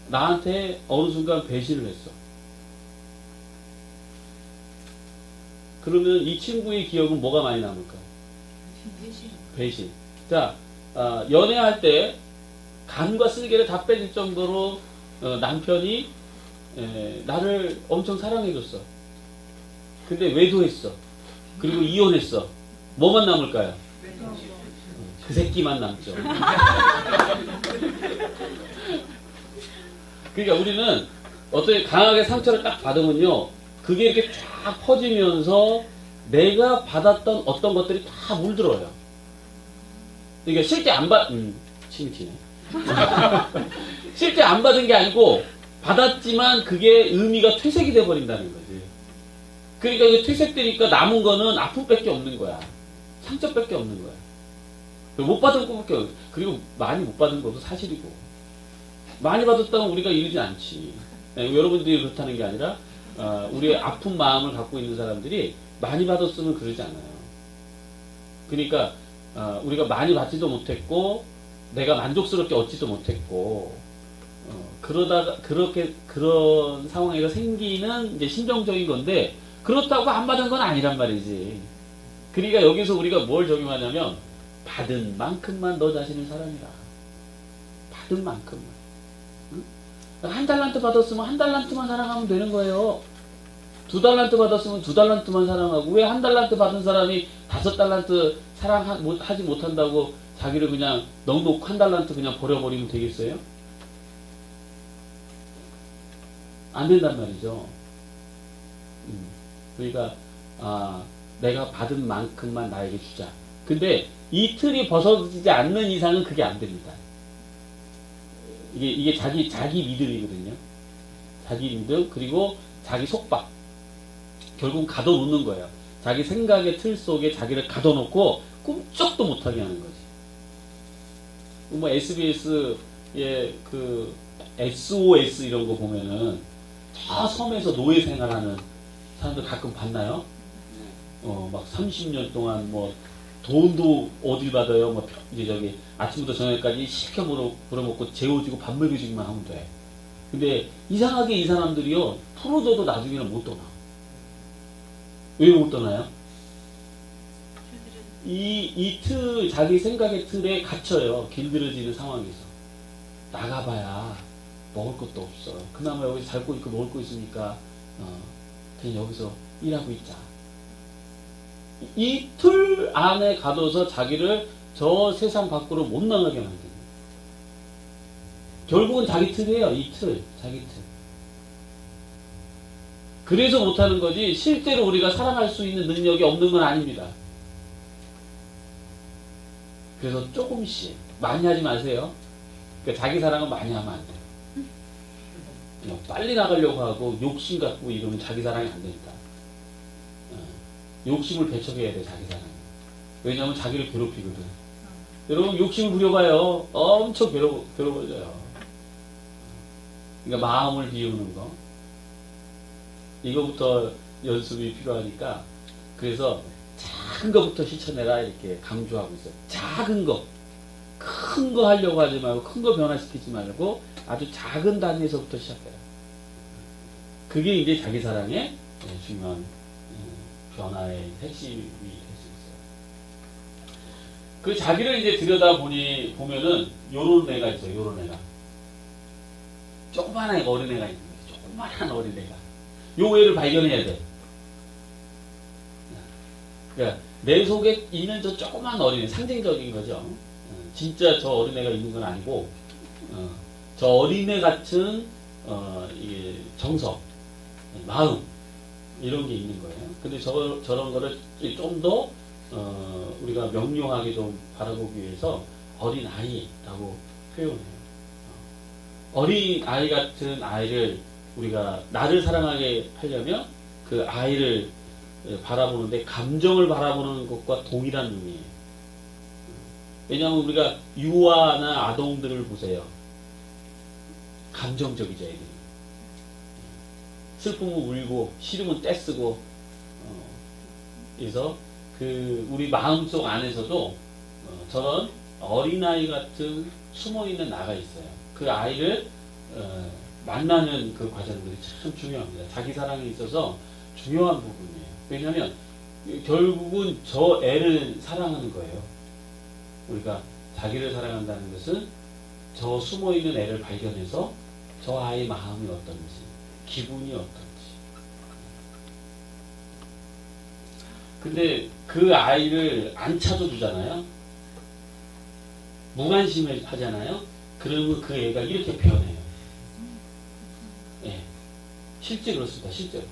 A: 나한테 어느 순간 배신을 했어. 그러면 이 친구의 기억은 뭐가 많이 남을까? 배신. 자, 연애할 때 간과 쓸개를 다 빼질 정도로 남편이 나를 엄청 사랑해줬어. 근데 외도했어. 그리고 이혼했어. 뭐만 남을까요? 그 새끼만 남죠. 그러니까 우리는 어떻게 강하게 상처를 딱 받으면요, 그게 이렇게 쫙 퍼지면서 내가 받았던 어떤 것들이 다 물들어요. 그러니까 실제 침이 튀네. 실제 안 받은 게 아니고 받았지만 그게 의미가 퇴색이 돼버린다는 거지. 그러니까 이게 퇴색되니까 남은 거는 아픔밖에 없는 거야. 상처밖에 없는 거야. 못 받은 것밖에 없고, 그리고 많이 못 받은 것도 사실이고, 많이 받았다면 우리가 이러진 않지. 여러분들이 그렇다는 게 아니라 우리의 아픈 마음을 갖고 있는 사람들이 많이 받았으면 그러지 않아요. 그러니까 우리가 많이 받지도 못했고 내가 만족스럽게 얻지도 못했고 그러다가 그런 상황에서 생기는 이제 심정적인 건데, 그렇다고 안 받은 건 아니란 말이지. 그러니까 여기서 우리가 뭘 적용하냐면 받은 만큼만 너 자신을 사랑해라. 받은 만큼만. 응? 한 달란트 받았으면 한 달란트만 사랑하면 되는 거예요. 2달란트 받았으면 2달란트만 사랑하고, 왜 한 달란트 받은 사람이 5달란트 사랑하지 못한다고 자기를 그냥 넉넉 한 달란트 그냥 버려버리면 되겠어요? 안 된단 말이죠. 그러니까 내가 받은 만큼만 나에게 주자. 근데 이 틀이 벗어지지 않는 이상은 그게 안 됩니다. 이게 자기 믿음이거든요. 자기 믿음, 그리고 자기 속박. 결국 가둬놓는 거예요. 자기 생각의 틀 속에 자기를 가둬놓고 꿈쩍도 못하게 하는 거지. 뭐 SBS의 그 SOS 이런 거 보면은 다 섬에서 노예 생활하는 사람들 가끔 봤나요? 막 30년 동안 뭐 돈도 어딜 받아요? 뭐 이제 저기 아침부터 저녁까지 시켜 물어먹고 재워주고 밥 먹여주기만 하면 돼. 근데 이상하게 이 사람들이요, 풀어줘도 나중에는 못 떠나. 왜 못 떠나요? 자기 생각의 틀에 갇혀요. 길들여지는 상황에서. 나가봐야 먹을 것도 없어. 그나마 여기서 잘 거 있고 먹을 거 있으니까 그냥 여기서 일하고 있자. 이 틀 안에 가둬서 자기를 저 세상 밖으로 못 나가게 만드는 거예요. 결국은 자기 틀이에요. 이 틀, 자기 틀. 그래서 못하는 거지, 실제로 우리가 사랑할 수 있는 능력이 없는 건 아닙니다. 그래서 조금씩, 많이 하지 마세요. 그러니까 자기 사랑은 많이 하면 안 돼요. 그냥 빨리 나가려고 하고 욕심 갖고 이러면 자기 사랑이 안 되니까. 욕심을 배척해야 돼, 자기 사랑. 왜냐하면 자기를 괴롭히거든. 여러분, 욕심을 부려봐요. 엄청 괴로워져요. 그러니까 마음을 비우는 거. 이거부터 연습이 필요하니까, 그래서 작은 거부터 실천해라 이렇게 강조하고 있어요. 작은 거. 큰 거 하려고 하지 말고, 큰 거 변화시키지 말고 아주 작은 단위에서부터 시작해요. 그게 이제 자기 사랑의 중요한 변화의 핵심이 될 수 있어요. 그 자기를 이제 보면은 요런 애가 있어요. 요런 애가. 조그만한 어린애가 있는 거예요. 조그만한 어린애가. 요 애를 발견해야 돼. 그러니까 내 속에 있는 저 조그만 어린애, 상징적인 거죠. 진짜 저 어린애가 있는 건 아니고, 저 어린애 같은 이게 정서, 마음 이런 게 있는 거예요. 근데 저런 거를 좀 더 우리가 명료하게 좀 바라보기 위해서 어린 아이라고 표현해요. 어린 아이 같은 아이를 우리가 나를 사랑하게 하려면 그 아이를 바라보는데 감정을 바라보는 것과 동일한 의미예요. 왜냐하면 우리가 유아나 아동들을 보세요. 감정적이죠, 애들이. 슬프면 울고 싫으면 떼쓰고 그래서 그 우리 마음속 안에서도 저런 어린아이 같은 숨어있는 나가 있어요. 그 아이를 만나는 그 과정들이 참 중요합니다. 자기 사랑에 있어서 중요한 부분이에요. 왜냐하면 결국은 저 애를 사랑하는 거예요. 우리가 자기를 사랑한다는 것은 저 숨어있는 애를 발견해서 저 아이의 마음이 어떤지, 기분이 어떤지. 근데 그 아이를 안 찾아주잖아요. 무관심을 하잖아요. 그러면 그 애가 이렇게 변해요. 예. 실제 그렇습니다. 실제로.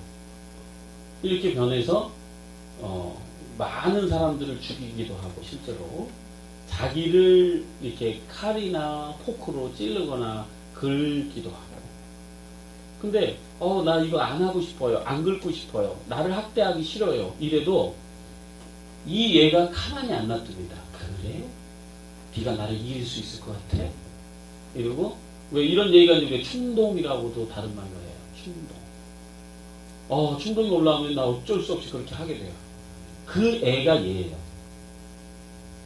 A: 이렇게 변해서 많은 사람들을 죽이기도 하고 실제로 자기를 이렇게 칼이나 포크로 찌르거나 긁기도 하고. 근데 나 이거 안 하고 싶어요. 안 긁고 싶어요. 나를 학대하기 싫어요. 이래도 이 얘가 가만히 안 놔둡니다. 그래? 네가 나를 이길 수 있을 것 같아? 이러고 왜 이런 얘기가 이제 충동이라고도 다른 말로 해요. 충동. 충동이 올라오면 나 어쩔 수 없이 그렇게 하게 돼요. 그 애가 얘예요.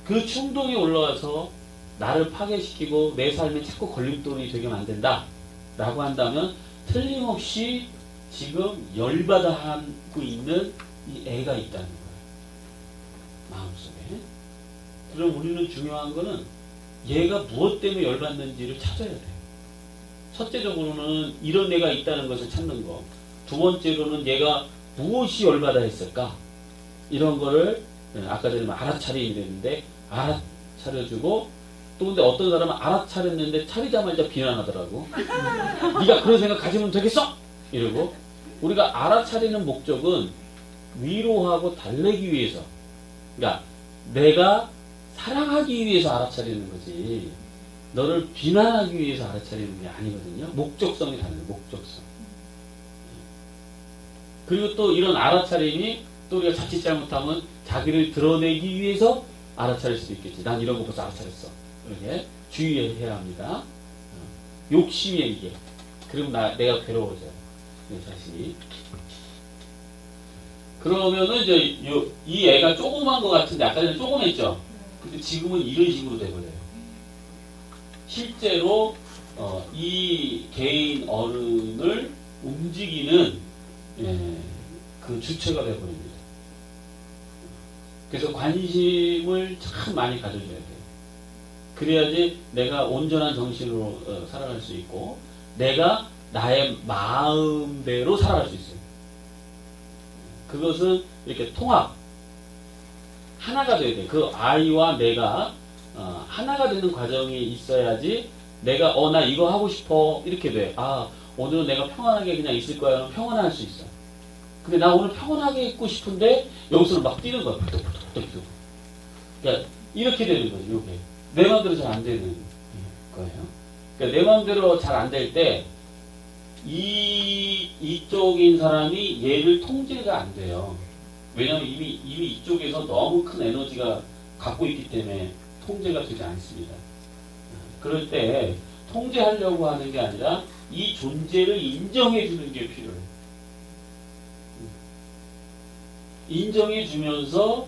A: 그 충동이 올라와서 나를 파괴시키고 내 삶에 자꾸 걸림돌이 되게 만든다 라고 한다면 틀림없이 지금 열받아 하고 있는 이 애가 있다는 거예요. 마음속에. 그럼 우리는 중요한 거는 얘가 무엇 때문에 열받는지를 찾아야 돼요. 첫째적으로는 이런 애가 있다는 것을 찾는 거. 두 번째로는 얘가 무엇이 열받아 했을까? 이런 거를 아까 전에 알아차리는데 알아차려주고 또 근데 어떤 사람은 알아차렸는데 차리자마자 비난하더라고. 네가 그런 생각 가지면 되겠어? 이러고 우리가 알아차리는 목적은 위로하고 달래기 위해서 그러니까 내가 사랑하기 위해서 알아차리는 거지 너를 비난하기 위해서 알아차리는 게 아니거든요. 목적성이 다르죠. 목적성. 그리고 또 이런 알아차림이 또 우리가 자칫 잘못하면 자기를 드러내기 위해서 알아차릴 수도 있겠지. 난 이런 거 벌써 알아차렸어. 이렇게 주의해야 합니다. 욕심이에요 이게. 그럼 내가 괴로워져요. 내 자신이. 그러면은 이제 이 애가 조그만 것 같은데 아까 전에 조그맸죠. 근데 지금은 이런 식으로 돼버려요. 실제로 이 개인 어른을 움직이는 그 주체가 되어버립니다. 그래서 관심을 참 많이 가져줘야 돼요. 그래야지 내가 온전한 정신으로 살아갈 수 있고 내가 나의 마음대로 살아갈 수 있어요. 그것은 이렇게 통합 하나가 돼야 돼요. 그 아이와 내가 하나가 되는 과정이 있어야지 내가 나 이거 하고 싶어 이렇게 돼. 오늘은 내가 평안하게 그냥 있을 거야. 평안할 수 있어. 근데 나 오늘 평안하게 있고 싶은데 여기서는 막 뛰는 거야. 푸덕푸덕. 그러니까 이렇게 되는 거죠. 이게 내 마음대로 잘 안 되는 거예요. 그러니까 내 마음대로 잘 안 될 때 이쪽인 사람이 얘를 통제가 안 돼요. 왜냐하면 이미 이쪽에서 너무 큰 에너지가 갖고 있기 때문에 통제가 되지 않습니다. 그럴 때 통제하려고 하는 게 아니라 이 존재를 인정해 주는 게 필요해요. 인정해 주면서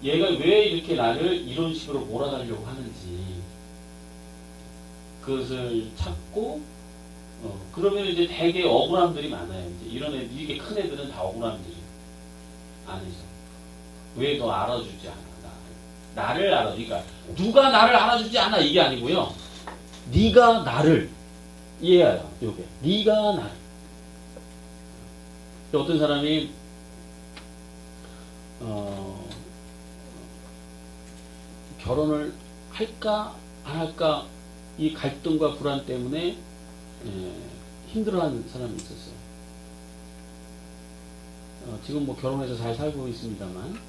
A: 얘가 왜 이렇게 나를 이런 식으로 몰아가려고 하는지 그것을 찾고 그러면 이제 되게 억울함들이 많아요. 이제 이런 애들 이렇게 큰 애들은 다 억울함들이 안에서 왜 너 알아주지 않아? 나를 알아. 그러니까 누가 나를 알아주지 않아 이게 아니고요. 네가 나를 얘예요. 요게 네가 나를. 어떤 사람이 결혼을 할까 안 할까 이 갈등과 불안 때문에 힘들어하는 사람이 있었어요. 지금 뭐 결혼해서 잘 살고 있습니다만,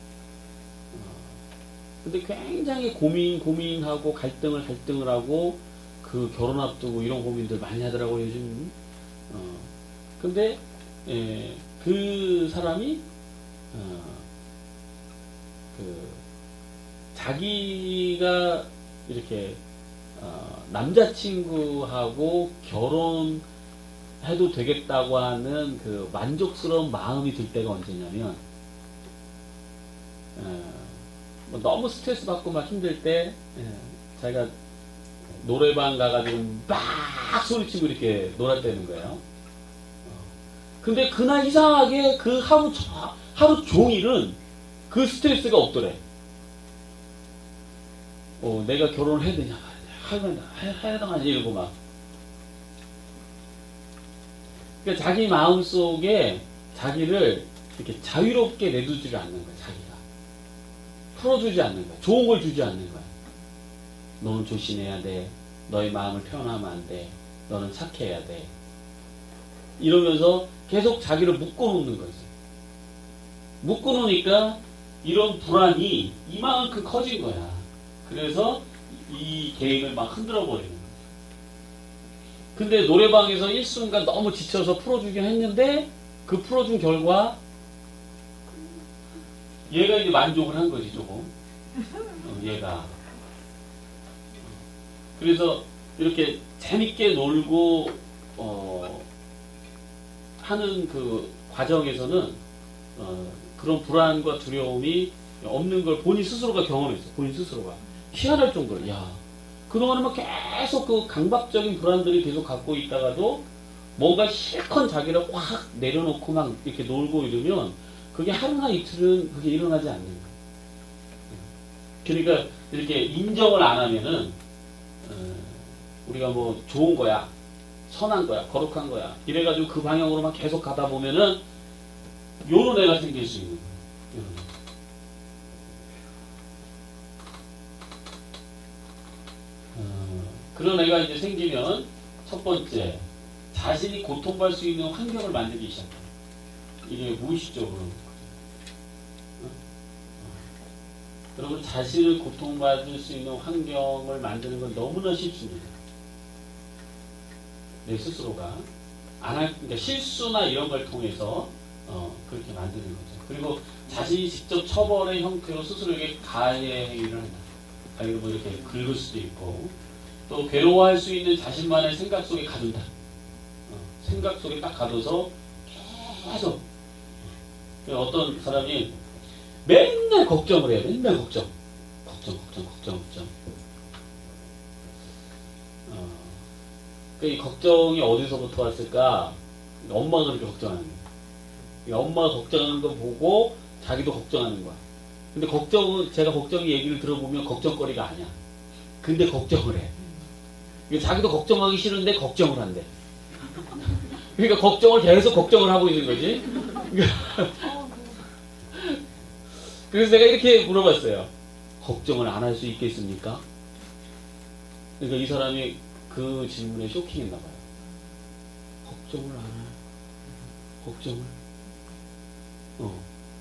A: 근데 굉장히 고민하고 갈등을 하고 그 결혼 앞두고 이런 고민들 많이 하더라고요 요즘. 근데 그 사람이 자기가 이렇게 남자친구하고 결혼해도 되겠다고 하는 그 만족스러운 마음이 들 때가 언제냐면 뭐 너무 스트레스 받고 막 힘들 때 자기가 노래방 가가지고 막 소리치고 이렇게 놀았다는 거예요. 근데 그날 이상하게 그 하루 종일은 그 스트레스가 없더래. 내가 결혼을 해야 되냐 해야 되나 이러고 막. 그러니까 자기 마음 속에 자기를 이렇게 자유롭게 내두지를 않는 거야. 자기가 풀어주지 않는 거야. 좋은 걸 주지 않는 거야. 너는 조심해야 돼. 너의 마음을 표현하면 안 돼. 너는 착해야 돼. 이러면서 계속 자기를 묶어놓는 거지. 묶어놓으니까 이런 불안이 이만큼 커진 거야. 그래서 이 계획을 막 흔들어 버리는 거야. 근데 노래방에서 일순간 너무 지쳐서 풀어주긴 했는데 그 풀어준 결과 얘가 이제 만족을 한 거지 조금. 얘가. 그래서 이렇게 재밌게 놀고 하는 그 과정에서는 그런 불안과 두려움이 없는 걸 본인 스스로가 경험했어. 본인 스스로가 희한할 정도로. 야, 그동안은 막 계속 그 강박적인 불안들을 계속 갖고 있다가도 뭔가 실컷 자기를 확 내려놓고 막 이렇게 놀고 이러면 그게 하루나 이틀은 그게 일어나지 않는 거야. 그러니까 이렇게 인정을 안 하면은 우리가 뭐 좋은 거야, 선한 거야, 거룩한 거야 이래가지고 그 방향으로만 계속 가다 보면은 요런 애가 생길 수 있는 거야. 요런 애. 그런 애가 이제 생기면 첫 번째 자신이 고통받을 수 있는 환경을 만들기 시작해. 이게 무의식적으로. 여러분 자신을 고통받을 수 있는 환경을 만드는 건 너무나 쉽습니다. 내 스스로가 그러니까 실수나 이런 걸 통해서 그렇게 만드는 거죠. 그리고 자신이 직접 처벌의 형태로 스스로에게 가해 행위를 한다. 아니면 뭐 이렇게 긁을 수도 있고 또 괴로워할 수 있는 자신만의 생각 속에 가둔다. 생각 속에 딱 가둬서 계속 어떤 사람이 맨날 걱정을 해요. 맨날 걱정. 이 걱정이 어디서부터 왔을까? 엄마가 그렇게 걱정하는 거야. 엄마가 걱정하는 거 보고 자기도 걱정하는 거야. 근데 제가 걱정의 얘기를 들어보면 걱정거리가 아니야. 근데 걱정을 해. 자기도 걱정하기 싫은데 걱정을 한대. 그러니까 걱정을 계속 걱정을 하고 있는 거지. 그래서 제가 이렇게 물어봤어요. 걱정을 안 할 수 있겠습니까? 그러니까 이 사람이 그 질문에 쇼킹했나 봐요. 걱정을 안 해. 걱정을.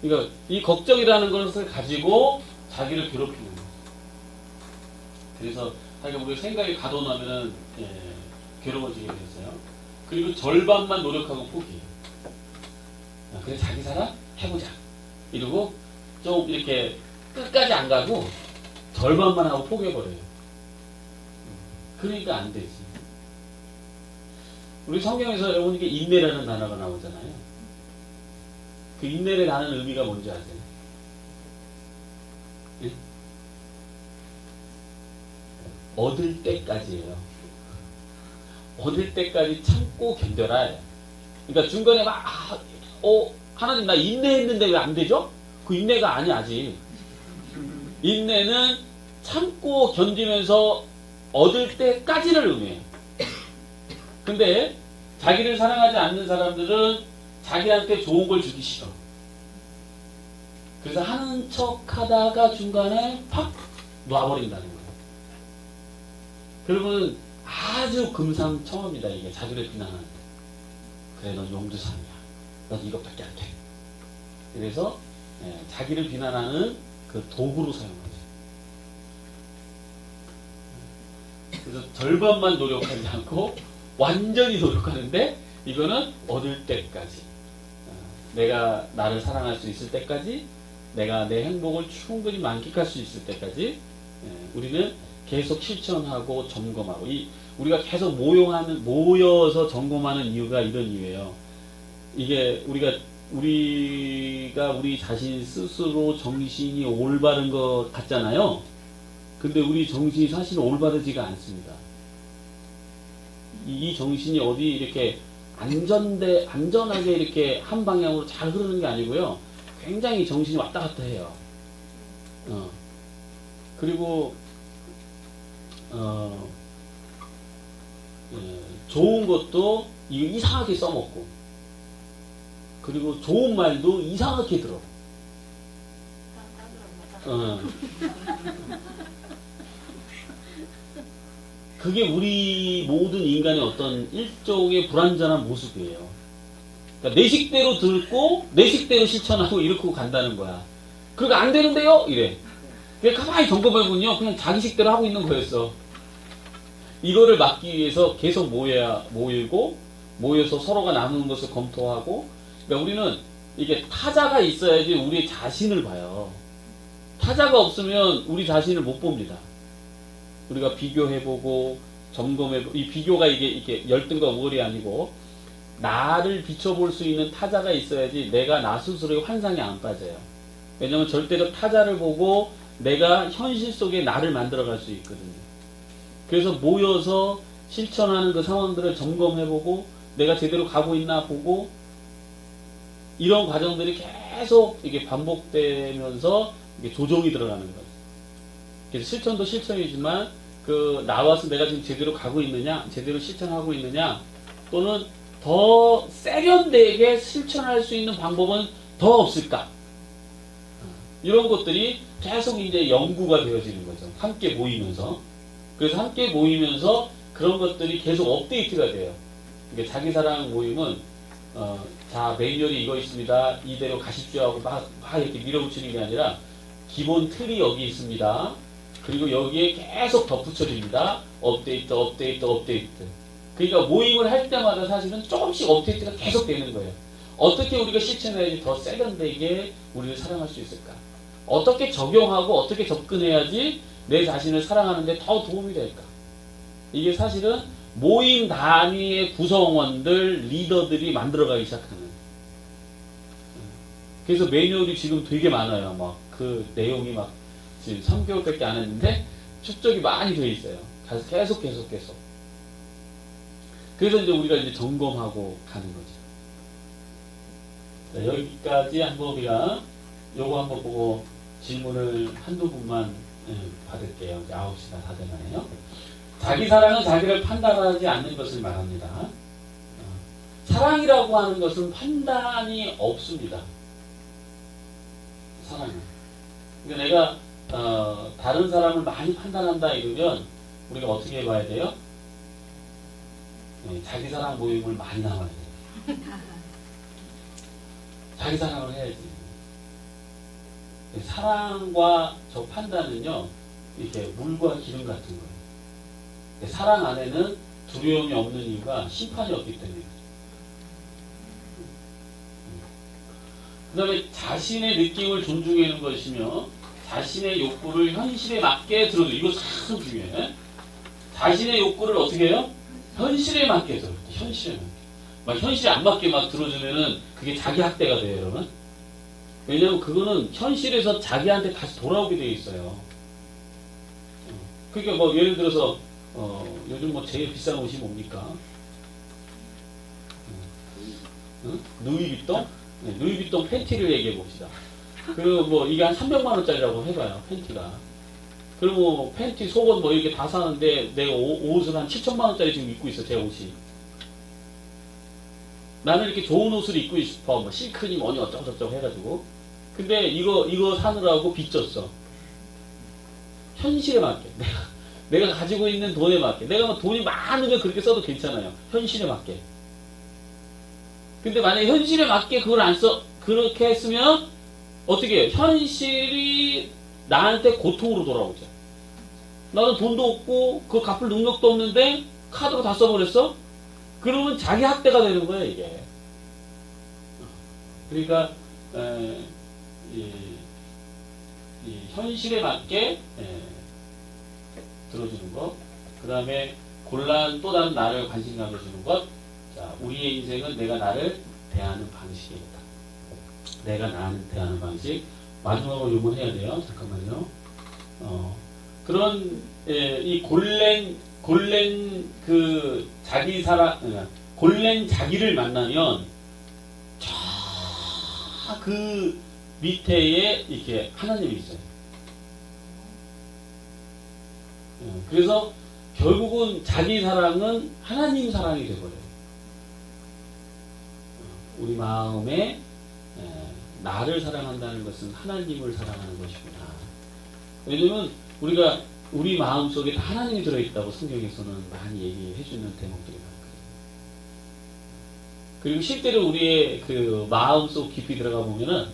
A: 그러니까 이 걱정이라는 것을 가지고 자기를 괴롭히는 거예요. 그래서 자기가 우리 생각이 가둬놓으면 괴로워지게 됐어요. 그리고 절반만 노력하고 포기해요. 그래 자기 살아? 해보자. 이러고 좀 이렇게 끝까지 안 가고 절반만 하고 포기해버려요. 그러니까 안 되지. 우리 성경에서 여러분 이게 인내라는 단어가 나오잖아요. 그 인내라는 의미가 뭔지 아세요? 예? 얻을 때까지예요. 얻을 때까지 참고 견뎌라. 그러니까 중간에 막 하나님 나 인내했는데 왜 안 되죠? 그 인내가 아니야 아직. 인내는 참고 견디면서 얻을 때까지를 의미해요. 근데 자기를 사랑하지 않는 사람들은 자기한테 좋은 걸 주기 싫어. 그래서 하는 척 하다가 중간에 팍 놔버린다는 거예요. 그러면 아주 금상첨화입니다. 이게 자기를 비난하는 데. 그래, 넌 용두삼이야. 넌 이것밖에 안 돼. 그래서 자기를 비난하는 그 도구로 사용하죠. 그래서 절반만 노력하지 않고 완전히 노력하는데 이거는 얻을 때까지, 내가 나를 사랑할 수 있을 때까지, 내가 내 행복을 충분히 만끽할 수 있을 때까지 우리는 계속 실천하고 점검하고, 우리가 계속 모여서 점검하는 이유가 이런 이유예요. 이게 우리 자신 스스로 정신이 올바른 것 같잖아요. 근데 우리 정신이 사실 올바르지가 않습니다. 이 정신이 어디 이렇게 안전하게 이렇게 한 방향으로 잘 흐르는 게 아니고요. 굉장히 정신이 왔다 갔다 해요. 그리고 좋은 것도 이상하게 써먹고, 그리고 좋은 말도 이상하게 들어. 그게 우리 모든 인간의 어떤 일종의 불완전한 모습이에요. 그러니까 내 식대로 듣고 내 식대로 실천하고 이렇게 간다는 거야. 그러니까 안 되는데요? 이래. 그냥 가만히 점검해보면요, 그냥 자기 식대로 하고 있는 거였어. 이거를 막기 위해서 계속 모여서 서로가 나누는 것을 검토하고, 그러니까 우리는 이게 타자가 있어야지 우리 자신을 봐요. 타자가 없으면 우리 자신을 못 봅니다. 우리가 비교해보고 점검해보고, 이 비교가 이게 열등과 우월이 아니고 나를 비춰볼 수 있는 타자가 있어야지 내가 나 스스로의 환상에 안 빠져요. 왜냐면 절대로 타자를 보고 내가 현실 속에 나를 만들어갈 수 있거든요. 그래서 모여서 실천하는 그 상황들을 점검해보고 내가 제대로 가고 있나 보고, 이런 과정들이 계속 이게 반복되면서 이게 조정이 들어가는 거죠. 그래서 실천도 실천이지만 나와서 내가 지금 제대로 가고 있느냐, 제대로 실천하고 있느냐, 또는 더 세련되게 실천할 수 있는 방법은 더 없을까? 이런 것들이 계속 이제 연구가 되어지는 거죠. 함께 모이면서. 그래서 함께 모이면서 그런 것들이 계속 업데이트가 돼요. 그러니까 자기사랑 모임은 자, 매뉴얼이 이거 있습니다. 이대로 가십시오 하고 막 이렇게 밀어붙이는 게 아니라 기본 틀이 여기 있습니다. 그리고 여기에 계속 덧붙여집니다. 업데이트. 그러니까 모임을 할 때마다 사실은 조금씩 업데이트가 계속 되는 거예요. 어떻게 우리가 실천해야지 더 세련되게 우리를 사랑할 수 있을까? 어떻게 적용하고 어떻게 접근해야지 내 자신을 사랑하는데 더 도움이 될까? 이게 사실은 모임 단위의 구성원들, 리더들이 만들어가기 시작하는. 그래서 매뉴얼이 지금 되게 많아요. 막 그 내용이 막 지금 3개월밖에 안 했는데 축적이 많이 돼 있어요. 계속. 그래서 이제 우리가 이제 점검하고 가는 거죠. 자, 여기까지 한번 우리가 요거 한번 보고 질문을 한두 분만 받을게요. 이제 9시가 다 되나요? 자기 사랑은 자기를 판단하지 않는 것을 말합니다. 사랑이라고 하는 것은 판단이 없습니다. 사랑은. 그러니까 내가 다른 사람을 많이 판단한다 이러면 우리가 어떻게 해봐야 돼요? 자기 사랑 모임을 많이 나와야 돼요. 자기 사랑을 해야지. 사랑과 저 판단은요, 이렇게 물과 기름 같은 거예요. 사랑 안에는 두려움이 없는 이유가 심판이 없기 때문에. 그 다음에 자신의 느낌을 존중하는 것이며 자신의 욕구를 현실에 맞게 들어줘. 이거 참 중요해. 자신의 욕구를 어떻게 해요? 현실에 맞게 들어줘. 현실에 맞게. 막 현실에 안 맞게 막 들어주면은 그게 자기 학대가 돼요, 여러분. 왜냐면 그거는 현실에서 자기한테 다시 돌아오게 돼 있어요. 그러니까 뭐 예를 들어서 요즘 뭐 제일 비싼 옷이 뭡니까? 루이비통? 네, 루이비통 팬티를 얘기해 봅시다. 뭐 이게 한 300만 원짜리라고 해봐요, 팬티가. 그리고 팬티, 속옷 뭐 이렇게 다 사는데 내가 옷을 한 7천만 원짜리 지금 입고 있어, 제 옷이. 나는 이렇게 좋은 옷을 입고 싶어. 뭐 실크니 뭐니 어쩌고저쩌고 해가지고. 근데 이거 사느라고 빚졌어. 현실에 맞게. 내가 가지고 있는 돈에 맞게. 내가 뭐 돈이 많으면 그렇게 써도 괜찮아요. 현실에 맞게. 근데 만약에 현실에 맞게 그걸 안 써, 그렇게 했으면 어떻게 해요? 현실이 나한테 고통으로 돌아오죠. 나는 돈도 없고 그걸 갚을 능력도 없는데 카드로 다 써버렸어? 그러면 자기 학대가 되는 거야 이게. 그러니까 이 현실에 맞게 들어주는 것. 그 다음에 또 다른 나를 관심 가져주는 것. 자, 우리의 인생은 내가 나를 대하는 방식이다. 내가 나를 대하는 방식. 마지막으로 요번 해야 돼요. 잠깐만요. 그런 이 골렌 그 자기 골렌 자기를 만나면 그 밑에에 이렇게 하나님이 있어요. 그래서 결국은 자기 사랑은 하나님 사랑이 되어버려요. 우리 마음에 나를 사랑한다는 것은 하나님을 사랑하는 것이구나. 왜냐면 우리가 우리 마음속에 하나님이 들어있다고 성경에서는 많이 얘기해 주는 대목들이 많거든요. 그리고 실제로 우리의 그 마음속 깊이 들어가 보면은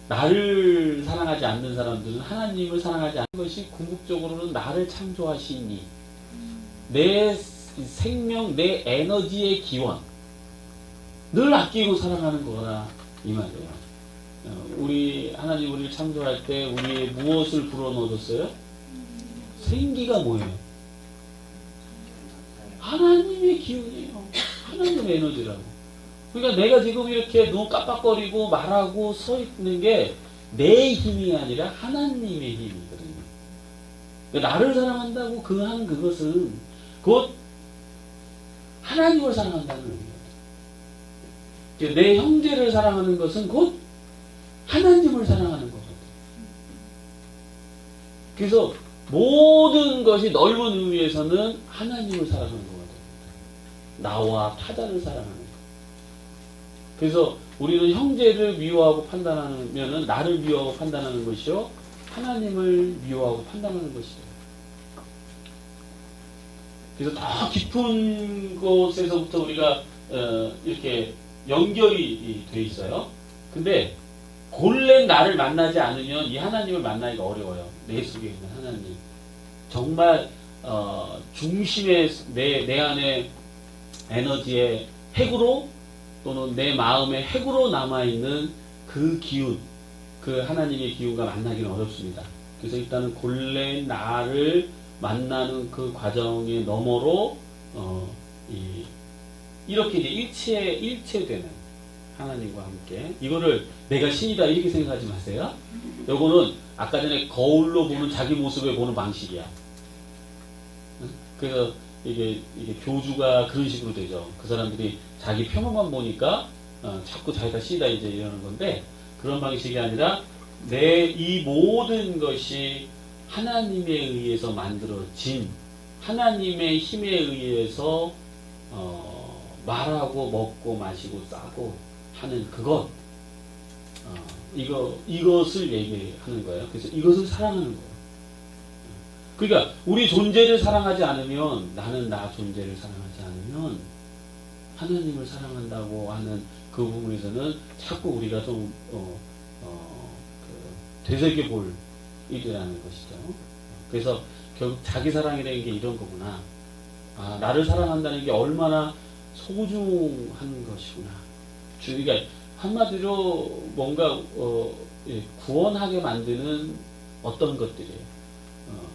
A: 나를 사랑하지 않는 사람들은 하나님을 사랑하지 않는 것이 궁극적으로는 나를 창조하시니 내 생명, 내 에너지의 기원 늘 아끼고 사랑하는 거라 이 말이에요. 우리 하나님 우리를 창조할 때 우리의 무엇을 불어넣어줬어요? 생기가 뭐예요? 하나님의 기운이에요. 하나님의 에너지라고. 그러니까 내가 지금 이렇게 눈 깜빡거리고 말하고 서 있는 게 내 힘이 아니라 하나님의 힘이거든요. 그러니까 나를 사랑한다고 하는 그것은 곧 하나님을 사랑한다는 의미예요. 내 형제를 사랑하는 것은 곧 하나님을 사랑하는 거거든요. 그래서 모든 것이 넓은 의미에서는 하나님을 사랑하는 거거든요. 나와 타자를 사랑하는 거. 그래서 우리는 형제를 미워하고 판단하면은 나를 미워하고 판단하는 것이요, 하나님을 미워하고 판단하는 것이죠. 그래서 더 깊은 곳에서부터 우리가 이렇게 연결이 돼 있어요. 근데 본래 나를 만나지 않으면 이 하나님을 만나기가 어려워요. 내 속에 있는 하나님. 정말 중심의 내 안에 에너지의 핵으로 또는 내 마음의 핵으로 남아있는 그 기운, 그 하나님의 기운과 만나기는 어렵습니다. 그래서 일단은 본래 나를 만나는 그 과정의 너머로 이렇게 이제 일체되는 하나님과 함께, 이거를 내가 신이다 이렇게 생각하지 마세요. 요거는 아까 전에 거울로 보는 자기 모습을 보는 방식이야. 그래서 이게 교주가 그런 식으로 되죠. 그 사람들이 자기 표면만 보니까 자꾸 자기가 신이다 이제 이러는 건데, 그런 방식이 아니라 이 모든 것이 하나님에 의해서 만들어진, 하나님의 힘에 의해서 말하고 먹고 마시고 싸고 하는 그것, 이것을 얘기하는 거예요. 그래서 이것을 사랑하는 거예요. 그러니까 우리 존재를 사랑하지 않으면, 나는 나 존재를 사랑하지 않으면 하나님을 사랑한다고 하는 그 부분에서는 자꾸 우리가 좀 되새겨 볼 일이라는 것이죠. 그래서 결국 자기 사랑이라는 게 이런 거구나. 나를 사랑한다는 게 얼마나 소중한 것이구나. 그러니까 한마디로 뭔가 구원하게 만드는 어떤 것들이에요.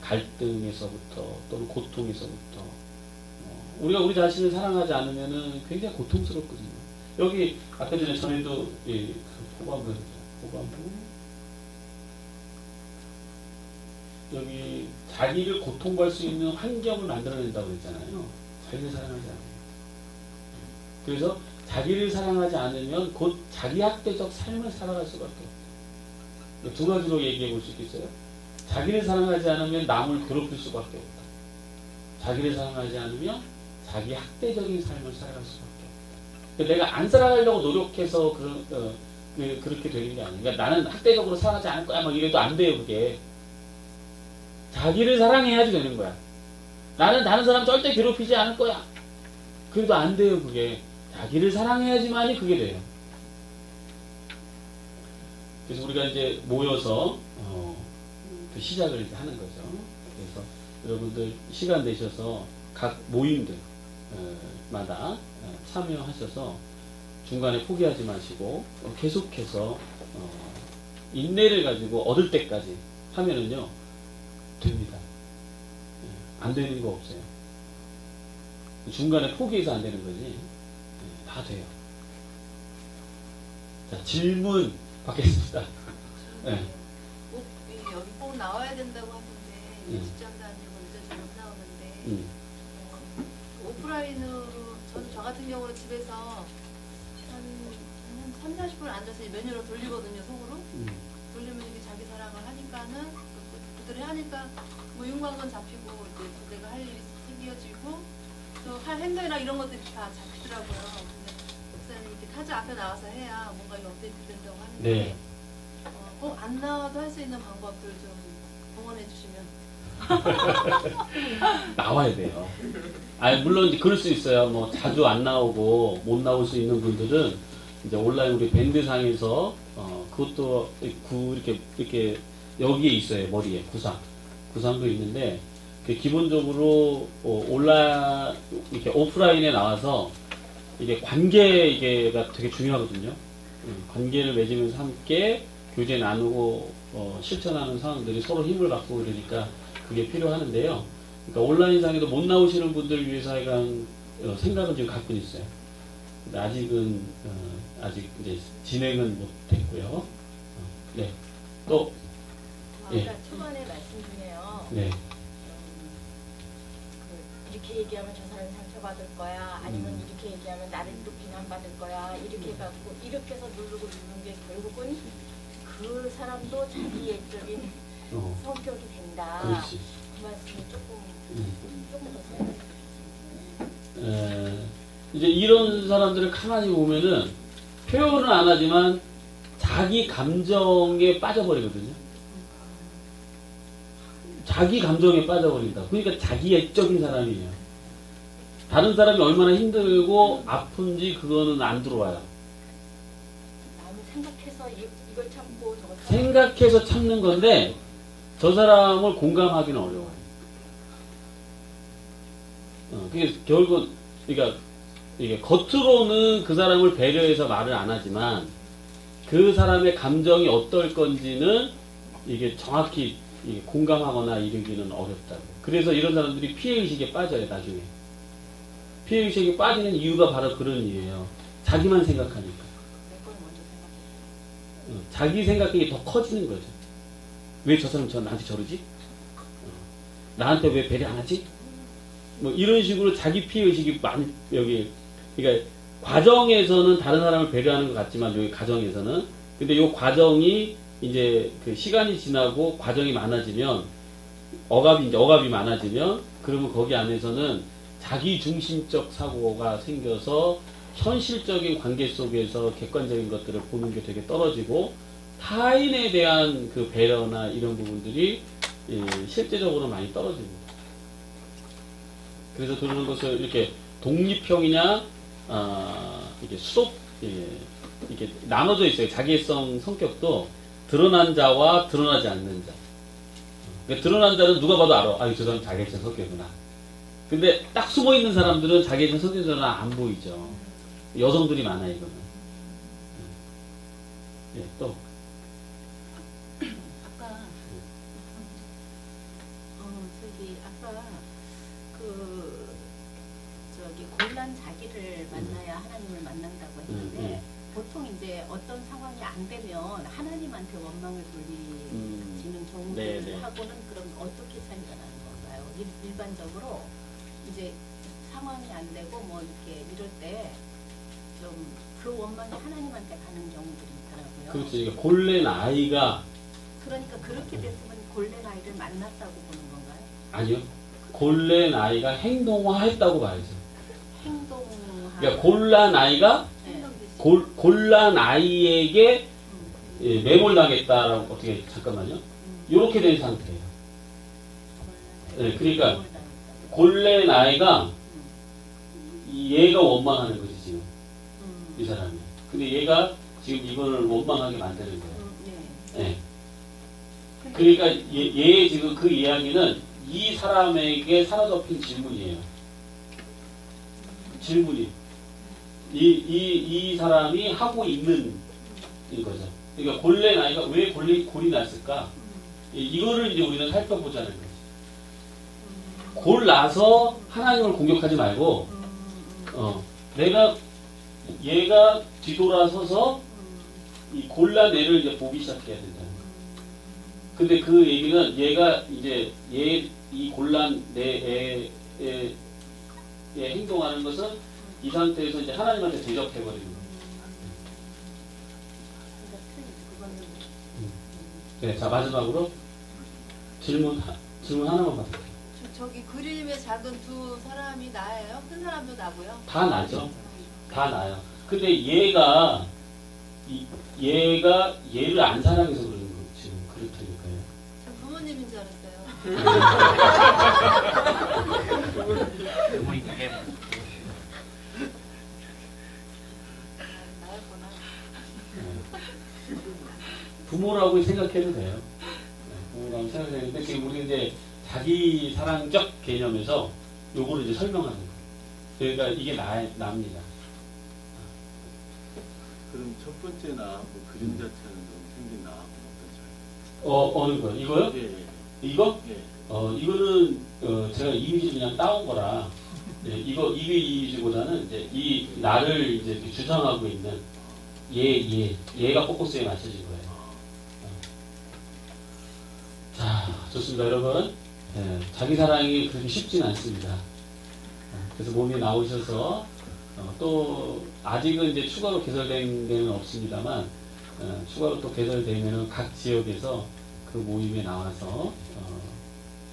A: 갈등에서부터 또는 고통에서부터 우리가 우리 자신을 사랑하지 않으면은 굉장히 고통스럽거든요. 여기 아까 전에도 그 포관부 여기 자기를 고통받을 수 있는 환경을 만들어낸다고 그랬잖아요. 자기를 사랑하지 않아요. 그래서 자기를 사랑하지 않으면 곧 자기 학대적 삶을 살아갈 수밖에 없다. 두 가지로 얘기해 볼 수 있겠어요? 자기를 사랑하지 않으면 남을 괴롭힐 수밖에 없다. 자기를 사랑하지 않으면 자기 학대적인 삶을 살아갈 수밖에 없다. 내가 안 사랑하려고 노력해서 그렇게 되는 게 아니에요. 그러니까 나는 학대적으로 사랑하지 않을 거야 막 이래도 안 돼요. 그게 자기를 사랑해야지 되는 거야. 나는 다른 사람 절대 괴롭히지 않을 거야. 그래도 안 돼요. 그게 자기를 사랑해야지만이 그게 돼요. 그래서 우리가 이제 모여서 그 시작을 이제 하는 거죠. 그래서 여러분들 시간 내셔서 각 모임들 마다 참여하셔서 중간에 포기하지 마시고 계속해서 인내를 가지고 얻을 때까지 하면은요 됩니다. 안 되는 거 없어요. 중간에 포기해서 안 되는 거지 다 돼요. 자, 질문 받겠습니다. 네.
G: 여기 꼭 나와야 된다고 하던데
A: 음.
G: 직장도 아니고 이제 못 나오는데 오프라인으로 저 같은 경우는 집에서 한 3, 40분 앉아서 메뉴를 돌리거든요. 속으로 돌리면 이렇게 자기 자랑을 하니까는 그들이 하니까 뭐 윤곽은 잡히고 이제 내가 할 일이 생겨지고 또 할 행동이나 이런 것들이 다 잡히더라고요. 근데 목사님 이렇게 타자 앞에 나와서 해야 뭔가 이게 업데이트 된다고 하는데
A: 네.
G: 꼭 안 나와도 할 수 있는 방법들 좀 동원해 주시면.
A: 나와야 돼요. 아니, 물론 이제 그럴 수 있어요. 뭐 자주 안 나오고 못 나올 수 있는 분들은 이제 온라인 우리 밴드상에서 그것도 이렇게 여기에 있어요. 머리에 구상도 있는데 그 기본적으로 온라인 이렇게 오프라인에 나와서 이게 관계가 되게 중요하거든요. 관계를 맺으면서 함께 교제 나누고 실천하는 상황들이 서로 힘을 받고 그러니까 그게 필요하는데요. 그러니까 온라인상에도 못 나오시는 분들을 위해서 하여간 생각은 지금 갖고 있어요. 근데 아직은 아직 이제 진행은 못 됐고요. 네. 또 예.
H: 아까 초반에 말씀 중에요.
A: 네.
H: 이렇게 얘기하면 저 사람이 상처받을 거야. 아니면 이렇게 얘기하면 나를 또 비난받을 거야. 이렇게 해갖고 이렇게 해서 누르는 게 결국은 그 사람도 자기 애적인 성격이 된다.
A: 그렇지.
H: 그 말씀이 조금 더 생각해요.
A: 이제 이런 사람들을 가만히 보면은 표현은 안 하지만 자기 감정에 빠져버리거든요. 자기 감정에 빠져버린다. 그러니까 자기 애적인 사람이에요. 다른 사람이 얼마나 힘들고 아픈지 그거는 안 들어와요.
H: 남을 생각해서 이걸 참고 저걸 참고.
A: 생각해서 참는 건데 저 사람을 공감하기는 어려워요. 그게 결국 그러니까 이게 겉으로는 그 사람을 배려해서 말을 안 하지만 그 사람의 감정이 어떨 건지는 이게 정확히 공감하거나 이르기는 어렵다고. 그래서 이런 사람들이 피해의식에 빠져요, 나중에. 피해의식에 빠지는 이유가 바로 그런 이유예요. 자기만 생각하니까.
H: 내 걸 먼저 생각해.
A: 자기 생각이 더 커지는 거죠. 왜 저 사람 나한테 저러지? 나한테 왜 배려 안 하지? 뭐 이런 식으로 자기 피해의식이 많이 여기 그러니까 과정에서는 다른 사람을 배려하는 것 같지만 여기 가정에서는 근데 이 과정이 이제 그 시간이 지나고 과정이 많아지면 억압이 많아지면 그러면 거기 안에서는 자기 중심적 사고가 생겨서 현실적인 관계 속에서 객관적인 것들을 보는 게 되게 떨어지고 타인에 대한 그 배려나 이런 부분들이 실제적으로 많이 떨어집니다. 그래서 그런 것을 이렇게 독립형이냐, 이게 이렇게 나눠져 있어요. 자기성 성격도 드러난 자와 드러나지 않는 자. 그러니까 드러난 자는 누가 봐도 알아. 아, 저 사람 자기성 성격이구나. 근데 딱 숨어 있는 사람들은 자기성 성격은 안 보이죠. 여성들이 많아요, 이거는. 예, 또.
I: 아까 아까 곤란 자기를 만나야 하나님을 만난다고 했는데 보통 이제 어떤 상황이 안 되면 하나님한테 원망을 돌리는 경우하고는 그럼 어떻게 차이가 나는 건가요? 일반적으로 이제 상황이 안 되고 뭐 이렇게 이럴 때 좀 그 원망이 하나님한테 가는 경우들이 있더라고요.
A: 그렇죠. 그러니까 골렌 아이가
I: 그러니까 그렇게 됐으면 골렌 아이를 만났다고 보는 건가요?
A: 아니요. 골렌 아이가 행동화했다고 봐야죠.
I: 행동화
A: 그러니까 골란 아이가
I: 네.
A: 골란 아이에게 매몰당했다라고 어떻게 잠깐만요. 이렇게 된 상태예요. 네, 그러니까 골란 아이가 얘가 원망하는 거지 지금 이 사람이. 근데 얘가 지금 이거를 원망하게 만드는 거예요. 네. 그러니까 얘 지금 그 이야기는 이 사람에게 사로잡힌 질문이에요. 질문이. 이 사람이 하고 있는 거죠. 그러니까 골래 나이가 왜 골이 났을까? 이거를 이제 우리는 살펴보자는 거지. 골 나서 하나님을 공격하지 말고, 얘가 뒤돌아서서 이 골란 애를 이제 보기 시작해야 된다는 거예요. 근데 그 얘기는 얘가 이제 이 골란 내 애에 행동하는 것은 이 상태에서 이제 하나님한테 대적해버리는 거예요. 네, 자 마지막으로 질문 하나만 받을게요.
G: 저기 그림의 작은 두 사람이 나예요? 큰 사람도 나고요?
A: 다 나죠. 다 나요. 근데 얘가 얘를 안 사랑해서 그러는 거 지금 그렇다니까요.
G: 전 부모님인 줄 알았어요. 나였구나.
A: 부모라고 생각해도 돼요. 부모라고 생각해도 지금 우리 이제 자기 사랑적 개념에서 요거를 이제 설명하는 거예요. 그러니까 이게 납니다.
E: 그럼 첫 번째 나하고 그림 자체는 좀 생긴 나하고 어떤 차이?
A: 어느 거요? 이거요?
E: 예.
A: 이거?
E: 예.
A: 이거는 제가 이미지 그냥 따온 거라. 예, 이게 이미지보다는 이제 이 나를 이제 이렇게 주장하고 있는 얘가 포커스에 맞춰진 거예요. 자, 좋습니다, 여러분. 예, 자기 사랑이 그렇게 쉽진 않습니다. 그래서 몸이 나오셔서 또 아직은 이제 추가로 개설된 데는 없습니다만 추가로 또 개설되면은 각 지역에서 그 모임에 나와서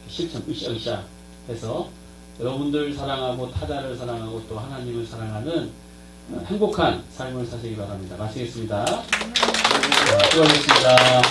A: 실천 으쌰으쌰 해서 여러분들 사랑하고 타자를 사랑하고 또 하나님을 사랑하는 행복한 삶을 사시기 바랍니다. 마치겠습니다. 수고하셨습니다.